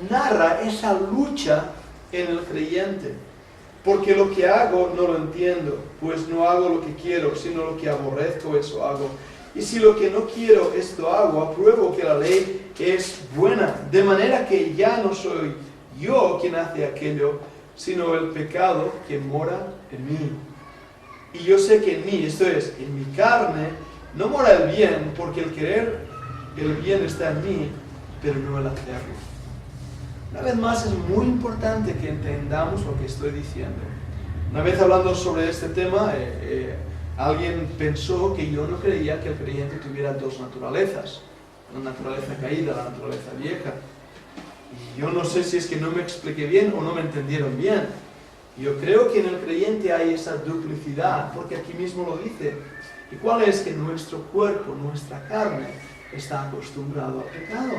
narra esa lucha en el creyente. Porque lo que hago no lo entiendo, pues no hago lo que quiero, sino lo que aborrezco, eso hago. Y si lo que no quiero, esto hago, apruebo que la ley es buena, de manera que ya no soy yo quien hace aquello, sino el pecado que mora en mí. Y yo sé que en mí, esto es, en mi carne, no mora el bien, porque el querer el bien está en mí, pero no el hacerlo. Una vez más, es muy importante que entendamos lo que estoy diciendo. Una vez hablando sobre este tema, alguien pensó que yo no creía que el creyente tuviera dos naturalezas, la naturaleza caída, la naturaleza vieja. Y yo no sé si es que no me expliqué bien o no me entendieron bien. Yo creo que en el creyente hay esa duplicidad, porque aquí mismo lo dice. ¿Y cuál es? Que nuestro cuerpo, nuestra carne, está acostumbrado al pecado.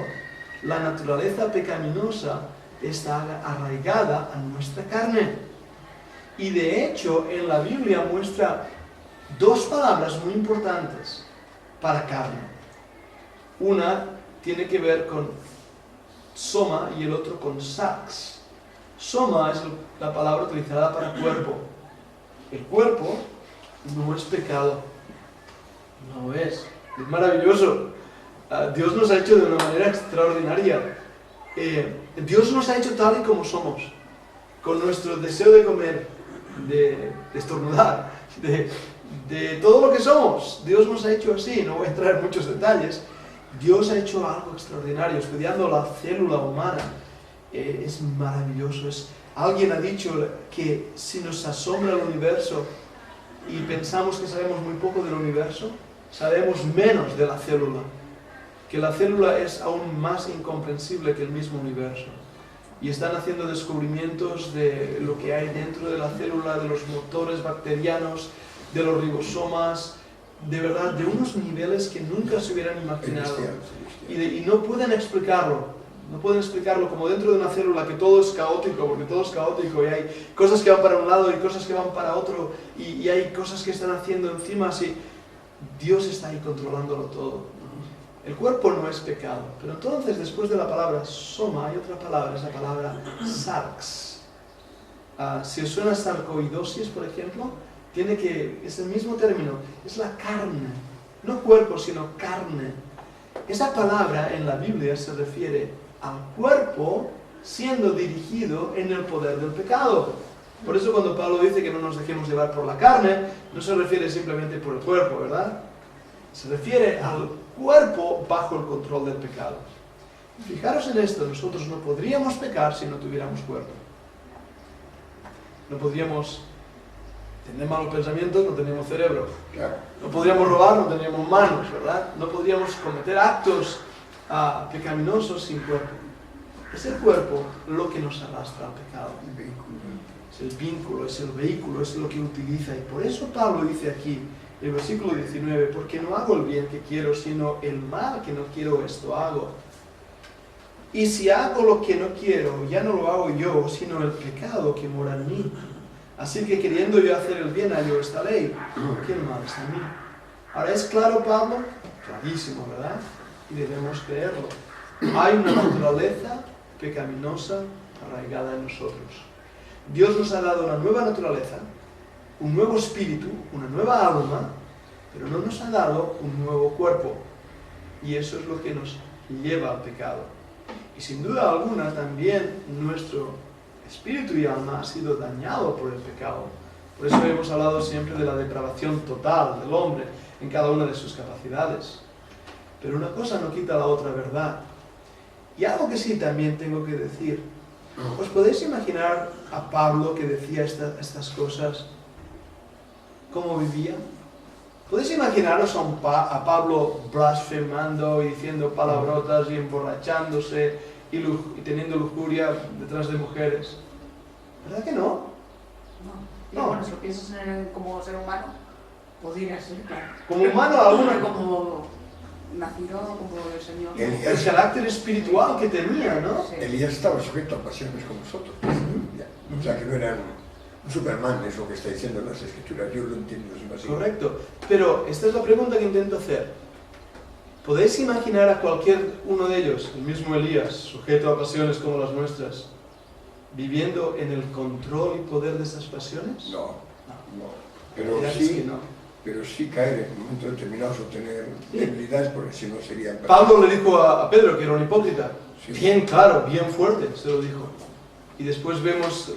La naturaleza pecaminosa está arraigada a nuestra carne. Y de hecho, en la Biblia muestra dos palabras muy importantes para carne. Una tiene que ver con soma y el otro con sarx. Soma es la palabra utilizada para cuerpo. El cuerpo no es pecado. No es. Es maravilloso. Dios nos ha hecho de una manera extraordinaria. Dios nos ha hecho tal y como somos. Con nuestro deseo de comer, de estornudar, de todo lo que somos. Dios nos ha hecho así. No voy a entrar en muchos detalles. Dios ha hecho algo extraordinario. Estudiando la célula humana, es maravilloso. Alguien ha dicho que si nos asombra el universo y pensamos que sabemos muy poco del universo, sabemos menos de la célula. Que la célula es aún más incomprensible que el mismo universo. Y están haciendo descubrimientos de lo que hay dentro de la célula, de los motores bacterianos, de los ribosomas, de verdad, de unos niveles que nunca se hubieran imaginado. Y no pueden explicarlo. No pueden explicarlo como dentro de una célula que todo es caótico, porque todo es caótico y hay cosas que van para un lado y cosas que van para otro y hay cosas que están haciendo encima así. Dios está ahí controlándolo todo. El cuerpo no es pecado, pero entonces después de la palabra soma hay otra palabra, es la palabra sarx. Si os suena sarcoidosis, por ejemplo, es el mismo término, es la carne, no cuerpo, sino carne. Esa palabra en la Biblia se refiere al cuerpo siendo dirigido en el poder del pecado. Por eso cuando Pablo dice que no nos dejemos llevar por la carne, no se refiere simplemente por el cuerpo, ¿verdad? Se refiere al cuerpo bajo el control del pecado. Fijaros en esto, nosotros no podríamos pecar si no tuviéramos cuerpo. No podríamos tener malos pensamientos, no teníamos cerebro. No podríamos robar, no teníamos manos, ¿verdad? No podríamos cometer actos pecaminosos sin cuerpo. Es el cuerpo lo que nos arrastra al pecado. Es el vínculo, es el vehículo, es lo que utiliza. Y por eso Pablo dice aquí, en el versículo 19, porque no hago el bien que quiero, sino el mal que no quiero, esto hago. Y si hago lo que no quiero, ya no lo hago yo, sino el pecado que mora en mí. Así que queriendo yo hacer el bien, hallo esta ley, porque el mal está en mí. Ahora, ¿es claro, Pablo? Clarísimo, ¿verdad? Y debemos creerlo. Hay una naturaleza pecaminosa arraigada en nosotros. Dios nos ha dado una nueva naturaleza, un nuevo espíritu, una nueva alma, pero no nos ha dado un nuevo cuerpo. Y eso es lo que nos lleva al pecado. Y sin duda alguna también nuestro espíritu y alma ha sido dañado por el pecado. Por eso hemos hablado siempre de la depravación total del hombre en cada una de sus capacidades. Pero una cosa no quita la otra verdad. Y algo que sí también tengo que decir. ¿Os podéis imaginar a Pablo que decía estas cosas? ¿Cómo vivía? ¿Podéis imaginaros a Pablo blasfemando y diciendo palabrotas y emborrachándose y teniendo lujuria detrás de mujeres? ¿Verdad que no? No. Y bueno, si lo piensas en él como ser humano, podría ser, claro. Como humano, alguna como nacido, como el Señor. El carácter espiritual que tenía, ¿no? Sí. Elías estaba sujeto a pasiones como nosotros. O sea, que no era un Superman, es lo que está diciendo en las Escrituras. Yo lo entiendo así. Correcto. Pero esta es la pregunta que intento hacer. ¿Podéis imaginar a cualquier uno de ellos, el mismo Elías, sujeto a pasiones como las nuestras, viviendo en el control y poder de esas pasiones? No. Pero sí caer en momentos determinados o tener debilidades, porque si no sería... Pablo le dijo a Pedro que era un hipócrita. Sí. Bien claro, bien fuerte, se lo dijo. Y después vemos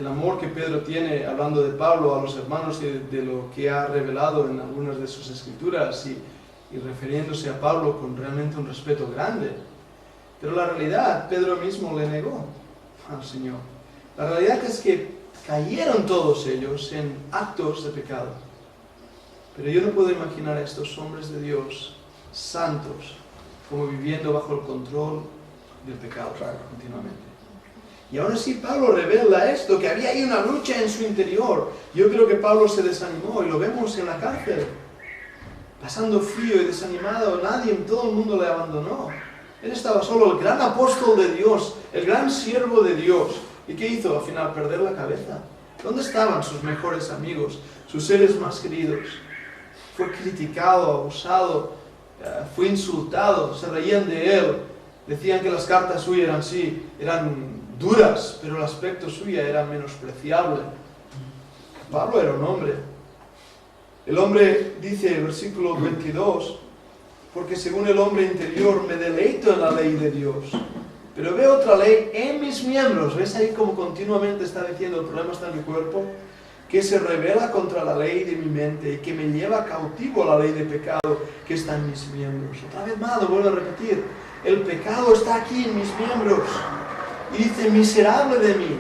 el amor que Pedro tiene, hablando de Pablo, a los hermanos y de lo que ha revelado en algunas de sus escrituras y refiriéndose a Pablo con realmente un respeto grande. Pero la realidad, Pedro mismo le negó al Señor. La realidad es que cayeron todos ellos en actos de pecado. Pero yo no puedo imaginar a estos hombres de Dios, santos, como viviendo bajo el control del pecado continuamente. Y aún así Pablo revela esto, que había ahí una lucha en su interior. Yo creo que Pablo se desanimó y lo vemos en la cárcel. Pasando frío y desanimado, todo el mundo le abandonó. Él estaba solo, el gran apóstol de Dios, el gran siervo de Dios. ¿Y qué hizo al final? Perder la cabeza. ¿Dónde estaban sus mejores amigos, sus seres más queridos? Fue criticado, abusado, fue insultado, se reían de él. Decían que las cartas suyas eran duras, pero el aspecto suyo era menospreciable. Pablo era un hombre. El hombre dice, el versículo 22, porque según el hombre interior me deleito en la ley de Dios, pero veo otra ley en mis miembros. ¿Ves ahí como continuamente está diciendo el problema está en mi cuerpo? Que se revela contra la ley de mi mente y que me lleva cautivo a la ley de pecado que está en mis miembros. Otra vez más, lo vuelvo a repetir. El pecado está aquí en mis miembros. Y dice, miserable de mí.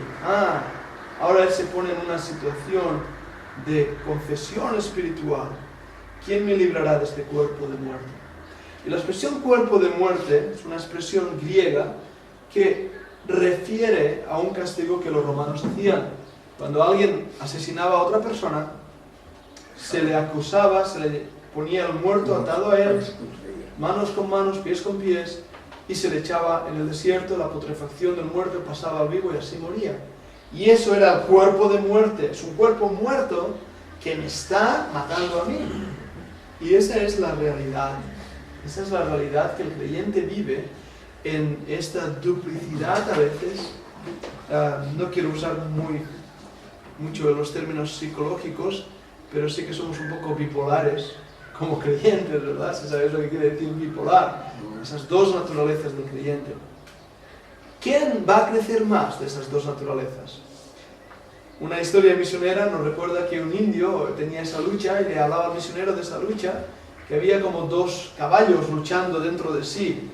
Ahora él se pone en una situación de confesión espiritual. ¿Quién me librará de este cuerpo de muerte? Y la expresión cuerpo de muerte es una expresión griega que refiere a un castigo que los romanos hacían. Cuando alguien asesinaba a otra persona, se le acusaba, se le ponía el muerto atado a él, manos con manos, pies con pies, y se le echaba en el desierto, la putrefacción del muerto pasaba al vivo y así moría. Y eso era el cuerpo de muerte, es un cuerpo muerto que me está matando a mí. Y esa es la realidad. Esa es la realidad que el creyente vive en esta duplicidad a veces. No quiero usar mucho de los términos psicológicos, pero sí que somos un poco bipolares como creyentes, ¿verdad? Si sabéis lo que quiere decir bipolar. Esas dos naturalezas del creyente. ¿Quién va a crecer más de esas dos naturalezas? Una historia misionera nos recuerda que un indio tenía esa lucha y le hablaba al misionero de esa lucha, que había como dos caballos luchando dentro de sí.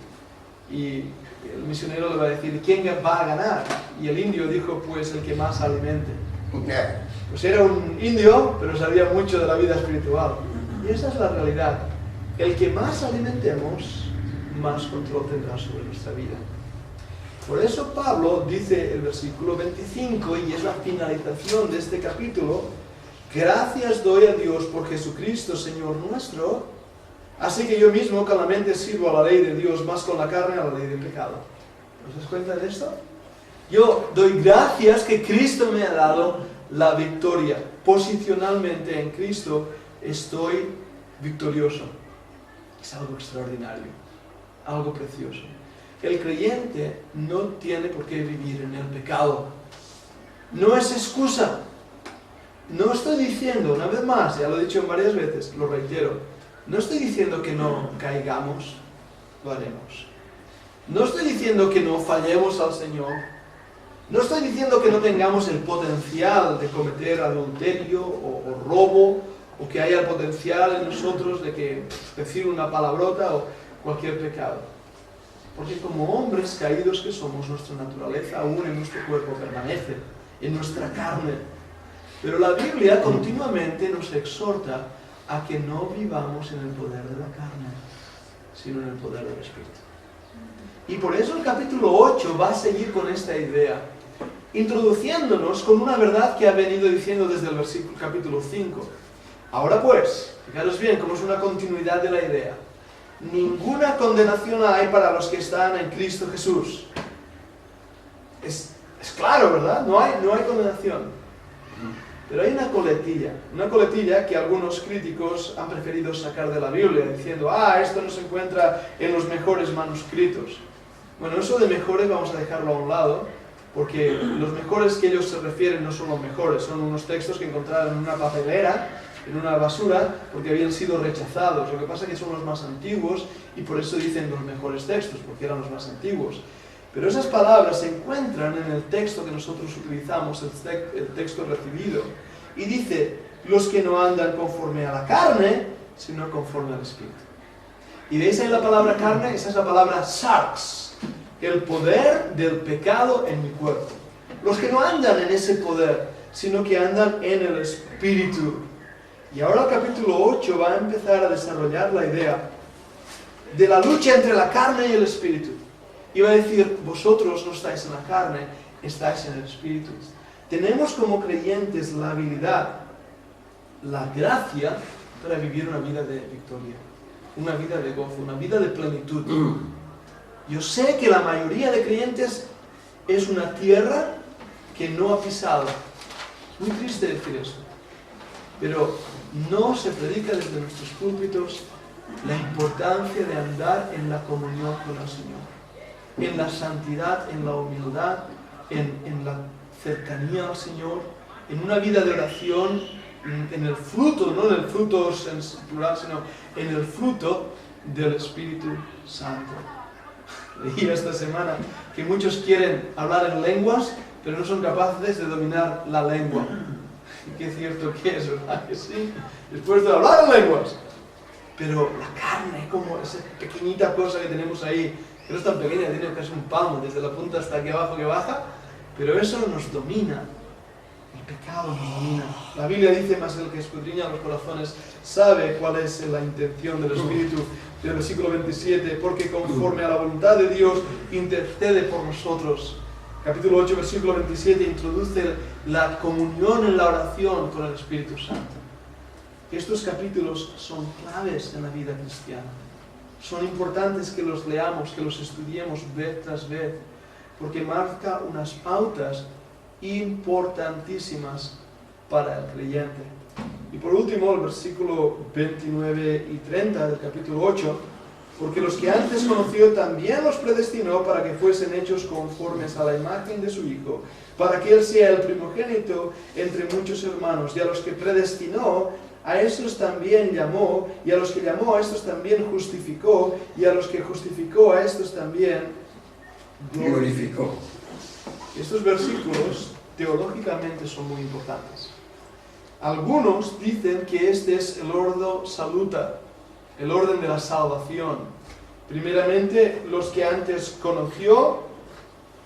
Y el misionero le va a decir, ¿quién va a ganar? Y el indio dijo, pues el que más alimente. Pues era un indio, pero sabía mucho de la vida espiritual. Y esa es la realidad. El que más alimentemos, más control tendrá sobre nuestra vida. Por eso Pablo dice el versículo 25, y es la finalización de este capítulo, gracias doy a Dios por Jesucristo, Señor nuestro, así que yo mismo con la mente sirvo a la ley de Dios, más con la carne a la ley del pecado. ¿Os das cuenta de esto? Yo doy gracias que Cristo me ha dado la victoria. Posicionalmente en Cristo estoy victorioso. Es algo extraordinario, algo precioso. El creyente no tiene por qué vivir en el pecado. No es excusa. No estoy diciendo, una vez más, ya lo he dicho varias veces, lo reitero, no estoy diciendo que no caigamos, lo haremos. No estoy diciendo que no fallemos al Señor. No estoy diciendo que no tengamos el potencial de cometer adulterio o robo, o que haya el potencial en nosotros de que decir una palabrota o cualquier pecado. Porque como hombres caídos que somos, nuestra naturaleza aún en nuestro cuerpo permanece, en nuestra carne. Pero la Biblia continuamente nos exhorta a que no vivamos en el poder de la carne, sino en el poder del Espíritu. Y por eso el capítulo 8 va a seguir con esta idea, introduciéndonos con una verdad que ha venido diciendo desde el capítulo 5. Ahora pues, fijaros bien cómo es una continuidad de la idea. Ninguna condenación hay para los que están en Cristo Jesús. Es claro, ¿verdad? No hay condenación. Pero hay una coletilla que algunos críticos han preferido sacar de la Biblia, diciendo, esto no se encuentra en los mejores manuscritos. Bueno, eso de mejores vamos a dejarlo a un lado, porque los mejores que ellos se refieren no son los mejores, son unos textos que encontraron en una papelera, en una basura, porque habían sido rechazados. Lo que pasa es que son los más antiguos y por eso dicen los mejores textos, porque eran los más antiguos. Pero esas palabras se encuentran en el texto que nosotros utilizamos, el texto recibido. Y dice, los que no andan conforme a la carne, sino conforme al Espíritu. Y veis ahí la palabra carne, esa es la palabra sarx, el poder del pecado en mi cuerpo. Los que no andan en ese poder, sino que andan en el Espíritu. Y ahora el capítulo 8 va a empezar a desarrollar la idea de la lucha entre la carne y el Espíritu. Y va a decir, vosotros no estáis en la carne, estáis en el Espíritu. Tenemos como creyentes la habilidad, la gracia para vivir una vida de victoria, una vida de gozo, una vida de plenitud. Yo sé que la mayoría de creyentes es una tierra que no ha pisado. Muy triste decir esto, pero no se predica desde nuestros púlpitos la importancia de andar en la comunión con el Señor, en la santidad, en la humildad, en la cercanía al Señor, en una vida de oración, en el fruto, no en el fruto en plural, sino en el fruto del Espíritu Santo. Leí esta semana que muchos quieren hablar en lenguas, pero no son capaces de dominar la lengua. Y qué cierto que es, ¿verdad? Que sí, después de hablar en lenguas. Pero la carne, como esa pequeñita cosa que tenemos ahí, que no es tan pequeña, tiene casi un palmo, desde la punta hasta aquí abajo que baja, pero eso nos domina. El pecado nos domina. La Biblia dice, más el que escudriña los corazones sabe cuál es la intención del Espíritu. Del versículo 27, porque conforme a la voluntad de Dios intercede por nosotros. Capítulo 8, versículo 27, introduce la comunión en la oración con el Espíritu Santo. Estos capítulos son claves en la vida cristiana. Son importantes que los leamos, que los estudiemos vez tras vez, porque marca unas pautas importantísimas para el creyente. Y por último, el versículo 29 y 30 del capítulo 8, porque los que antes conoció también los predestinó para que fuesen hechos conformes a la imagen de su Hijo, para que Él sea el primogénito entre muchos hermanos, y a los que predestinó, a estos también llamó, y a los que llamó, a estos también justificó, y a los que justificó, a estos también glorificó. Estos versículos teológicamente son muy importantes. Algunos dicen que este es el orden saluta, el orden de la salvación. Primeramente, los que antes conoció,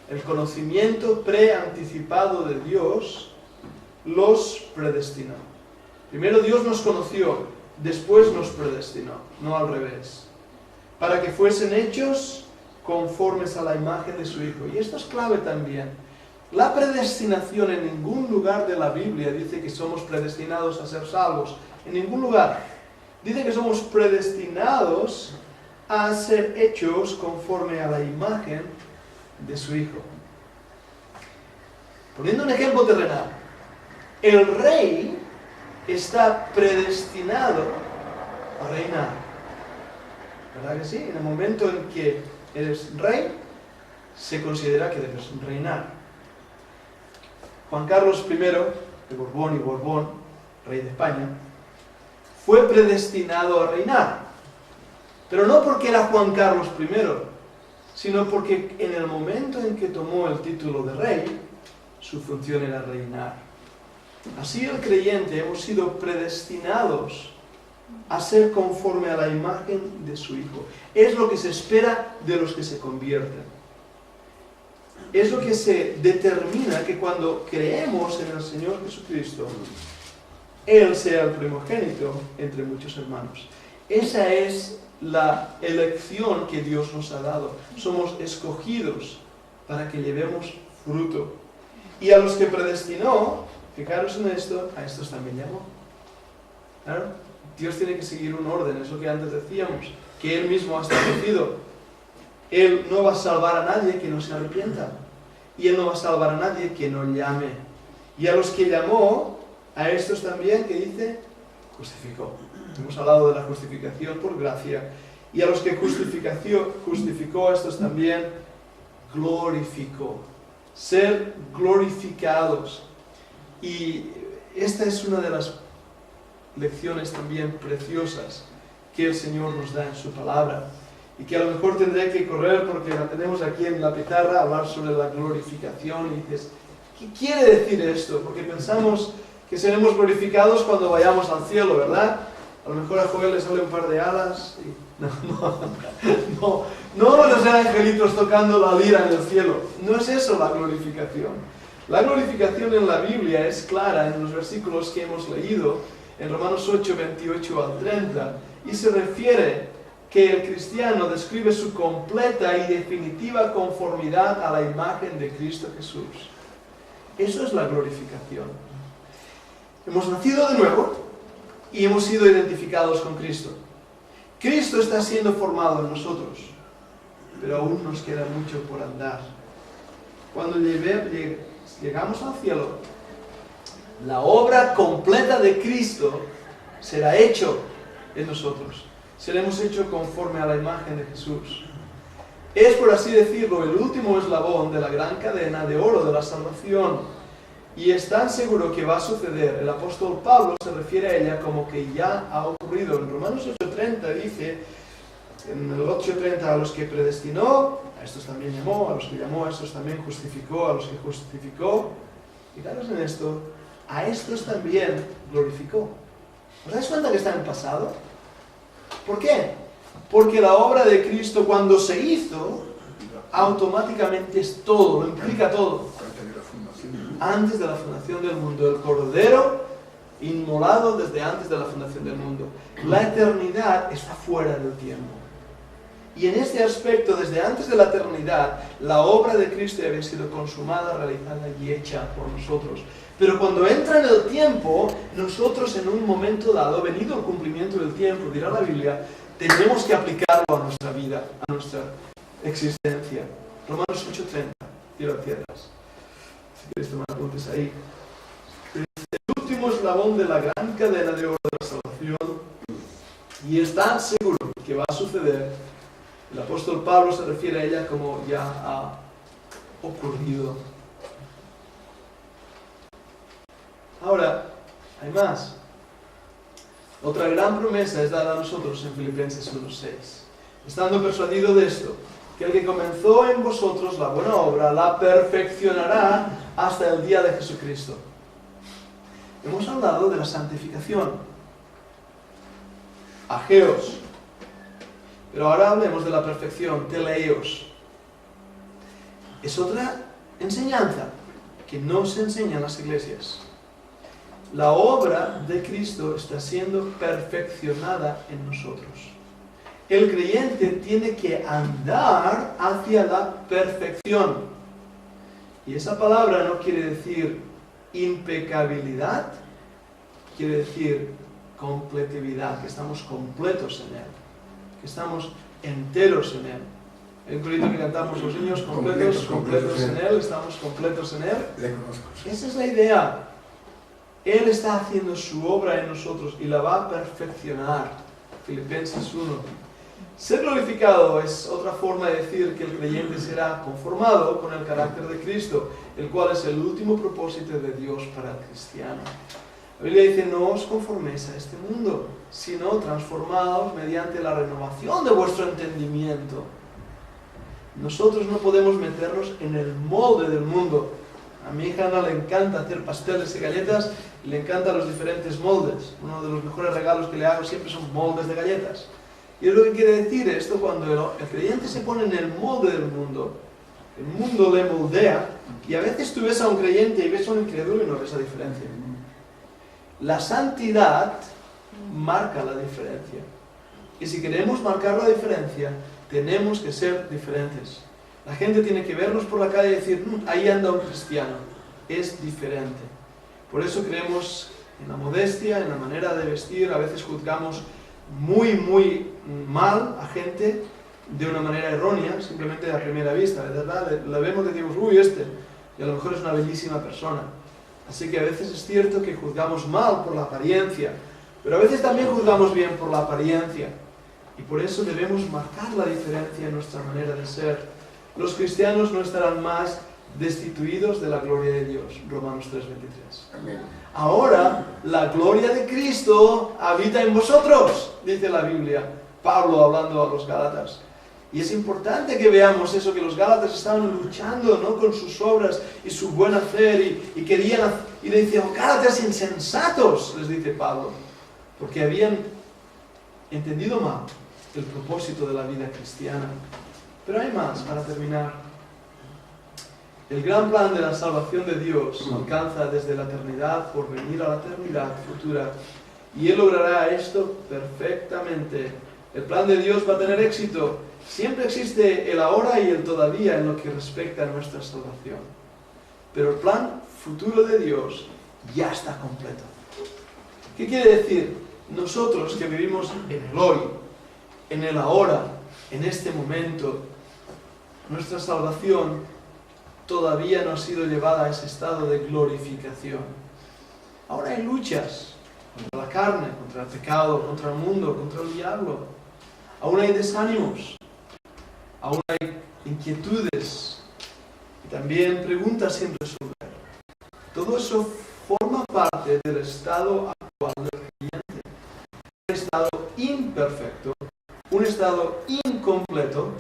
el conocimiento preanticipado de Dios, los predestinó. Primero Dios nos conoció, después nos predestinó, no al revés. Para que fuesen hechos conformes a la imagen de su Hijo. Y esto es clave también. La predestinación en ningún lugar de la Biblia dice que somos predestinados a ser salvos. En ningún lugar. Dice que somos predestinados a ser hechos conforme a la imagen de su Hijo. Poniendo un ejemplo terrenal. El rey está predestinado a reinar. ¿Verdad que sí? En el momento en que eres rey, se considera que debes reinar. Juan Carlos I, de Borbón y Borbón, rey de España, fue predestinado a reinar. Pero no porque era Juan Carlos I, sino porque en el momento en que tomó el título de rey, su función era reinar. Así el creyente hemos sido predestinados a ser conforme a la imagen de su Hijo. Es lo que se espera de los que se convierten. Es lo que se determina que cuando creemos en el Señor Jesucristo, Él sea el primogénito entre muchos hermanos. Esa es la elección que Dios nos ha dado. Somos escogidos para que llevemos fruto. Y a los que predestinó, fijaros en esto, a estos también llamó. ¿Claro? Dios tiene que seguir un orden, es lo que antes decíamos, que Él mismo ha establecido. Él no va a salvar a nadie que no se arrepienta. Y Él no va a salvar a nadie que no llame. Y a los que llamó, a estos también, que dice, justificó. Hemos hablado de la justificación por gracia. Y a los que justificó, a estos también glorificó. Ser glorificados. Y esta es una de las lecciones también preciosas que el Señor nos da en su palabra. y que a lo mejor tendré que correr porque la tenemos aquí en la pizarra, hablar sobre la glorificación, y dices, ¿qué quiere decir esto? Porque pensamos que seremos glorificados cuando vayamos al cielo, ¿verdad? A lo mejor a Joel le sale un par de alas y... No van a ser angelitos tocando la lira en el cielo. No es eso la glorificación. La glorificación en la Biblia es clara en los versículos que hemos leído, en Romanos 8, 28 al 30, y se refiere que el cristiano describe su completa y definitiva conformidad a la imagen de Cristo Jesús. Eso es la glorificación. Hemos nacido de nuevo y hemos sido identificados con Cristo. Cristo está siendo formado en nosotros, pero aún nos queda mucho por andar. Cuando llegamos al cielo, la obra completa de Cristo será hecho en nosotros. Seremos hechos conforme a la imagen de Jesús. Es, por así decirlo, el último eslabón de la gran cadena de oro de la salvación. Y es tan seguro que va a suceder. El apóstol Pablo se refiere a ella como que ya ha ocurrido. En Romanos 8:30 dice, en el 8:30, a los que predestinó, a estos también llamó, a los que llamó, a estos también justificó, a los que justificó. Fijaros en esto, a estos también glorificó. ¿Os dais cuenta que está en pasado? ¿Por qué? Porque la obra de Cristo cuando se hizo, automáticamente es todo, lo implica todo. Antes de la fundación del mundo, el Cordero inmolado desde antes de la fundación del mundo. La eternidad está fuera del tiempo. Y en este aspecto, desde antes de la eternidad, la obra de Cristo había sido consumada, realizada y hecha por nosotros. Pero cuando entra en el tiempo, nosotros en un momento dado, venido el cumplimiento del tiempo, dirá la Biblia, tenemos que aplicarlo a nuestra vida, a nuestra existencia. Romanos 8:30, tiro a tierras. Si quieres tomar apuntes ahí. Es el último eslabón de la gran cadena de oro de la salvación y es tan seguro que va a suceder. El apóstol Pablo se refiere a ella como ya ha ocurrido. Ahora, hay más. Otra gran promesa es dada a nosotros en Filipenses 1:6. Estando persuadido de esto, que el que comenzó en vosotros la buena obra, la perfeccionará hasta el día de Jesucristo. Hemos hablado de la santificación. Ageos. Pero ahora hablemos de la perfección, teleios. Es otra enseñanza que no se enseña en las iglesias. La obra de Cristo está siendo perfeccionada en nosotros. El creyente tiene que andar hacia la perfección. Y esa palabra no quiere decir impecabilidad, quiere decir completividad, que estamos completos en Él, que estamos enteros en Él. El corito que cantamos los niños, completos en Él, estamos completos en Él. Le conozco. Esa es la idea. Él está haciendo su obra en nosotros y la va a perfeccionar. Filipenses 1. Ser glorificado es otra forma de decir que el creyente será conformado con el carácter de Cristo, el cual es el último propósito de Dios para el cristiano. La Biblia dice, no os conforméis a este mundo, sino transformaos mediante la renovación de vuestro entendimiento. Nosotros no podemos meternos en el molde del mundo. A mi hija Ana le encanta hacer pasteles y galletas y le encantan los diferentes moldes. Uno de los mejores regalos que le hago siempre son moldes de galletas. Y es lo que quiere decir esto cuando el creyente se pone en el molde del mundo. El mundo le moldea y a veces tú ves a un creyente y ves a un incrédulo y no ves la diferencia. La santidad marca la diferencia. Y si queremos marcar la diferencia, tenemos que ser diferentes. La gente tiene que vernos por la calle y decir, ahí anda un cristiano, es diferente. Por eso creemos en la modestia, en la manera de vestir. A veces juzgamos muy mal a gente de una manera errónea, simplemente a primera vista, ¿verdad? La vemos y decimos, y a lo mejor es una bellísima persona. Así que a veces es cierto que juzgamos mal por la apariencia, pero a veces también juzgamos bien por la apariencia. Y por eso debemos marcar la diferencia en nuestra manera de ser. Los cristianos no estarán más destituidos de la gloria de Dios. Romanos 3:23. Amén. Ahora, la gloria de Cristo habita en vosotros, dice la Biblia. Pablo hablando a los Gálatas. Y es importante que veamos eso, que los Gálatas estaban luchando, ¿no?, con sus obras y su buen hacer, y querían, y le decían, Gálatas insensatos, les dice Pablo, porque habían entendido mal el propósito de la vida cristiana. Pero hay más, para terminar. El gran plan de la salvación de Dios alcanza desde la eternidad por venir a la eternidad futura, y Él logrará esto perfectamente. El plan de Dios va a tener éxito. Siempre existe el ahora y el todavía en lo que respecta a nuestra salvación. Pero el plan futuro de Dios ya está completo. ¿Qué quiere decir? Nosotros que vivimos en el hoy, en el ahora, en este momento, nuestra salvación todavía no ha sido llevada a ese estado de glorificación. Ahora hay luchas contra la carne, contra el pecado, contra el mundo, contra el diablo. Aún hay desánimos, aún hay inquietudes y también preguntas sin resolver. Todo eso forma parte del estado actual del creyente. Un estado imperfecto, un estado incompleto,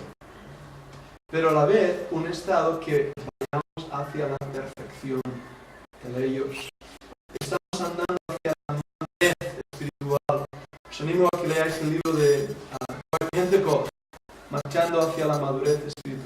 pero a la vez un estado que vayamos hacia la perfección de ellos. Estamos andando hacia la madurez espiritual. Os animo a que leáis el libro de Pentecost, marchando hacia la madurez espiritual.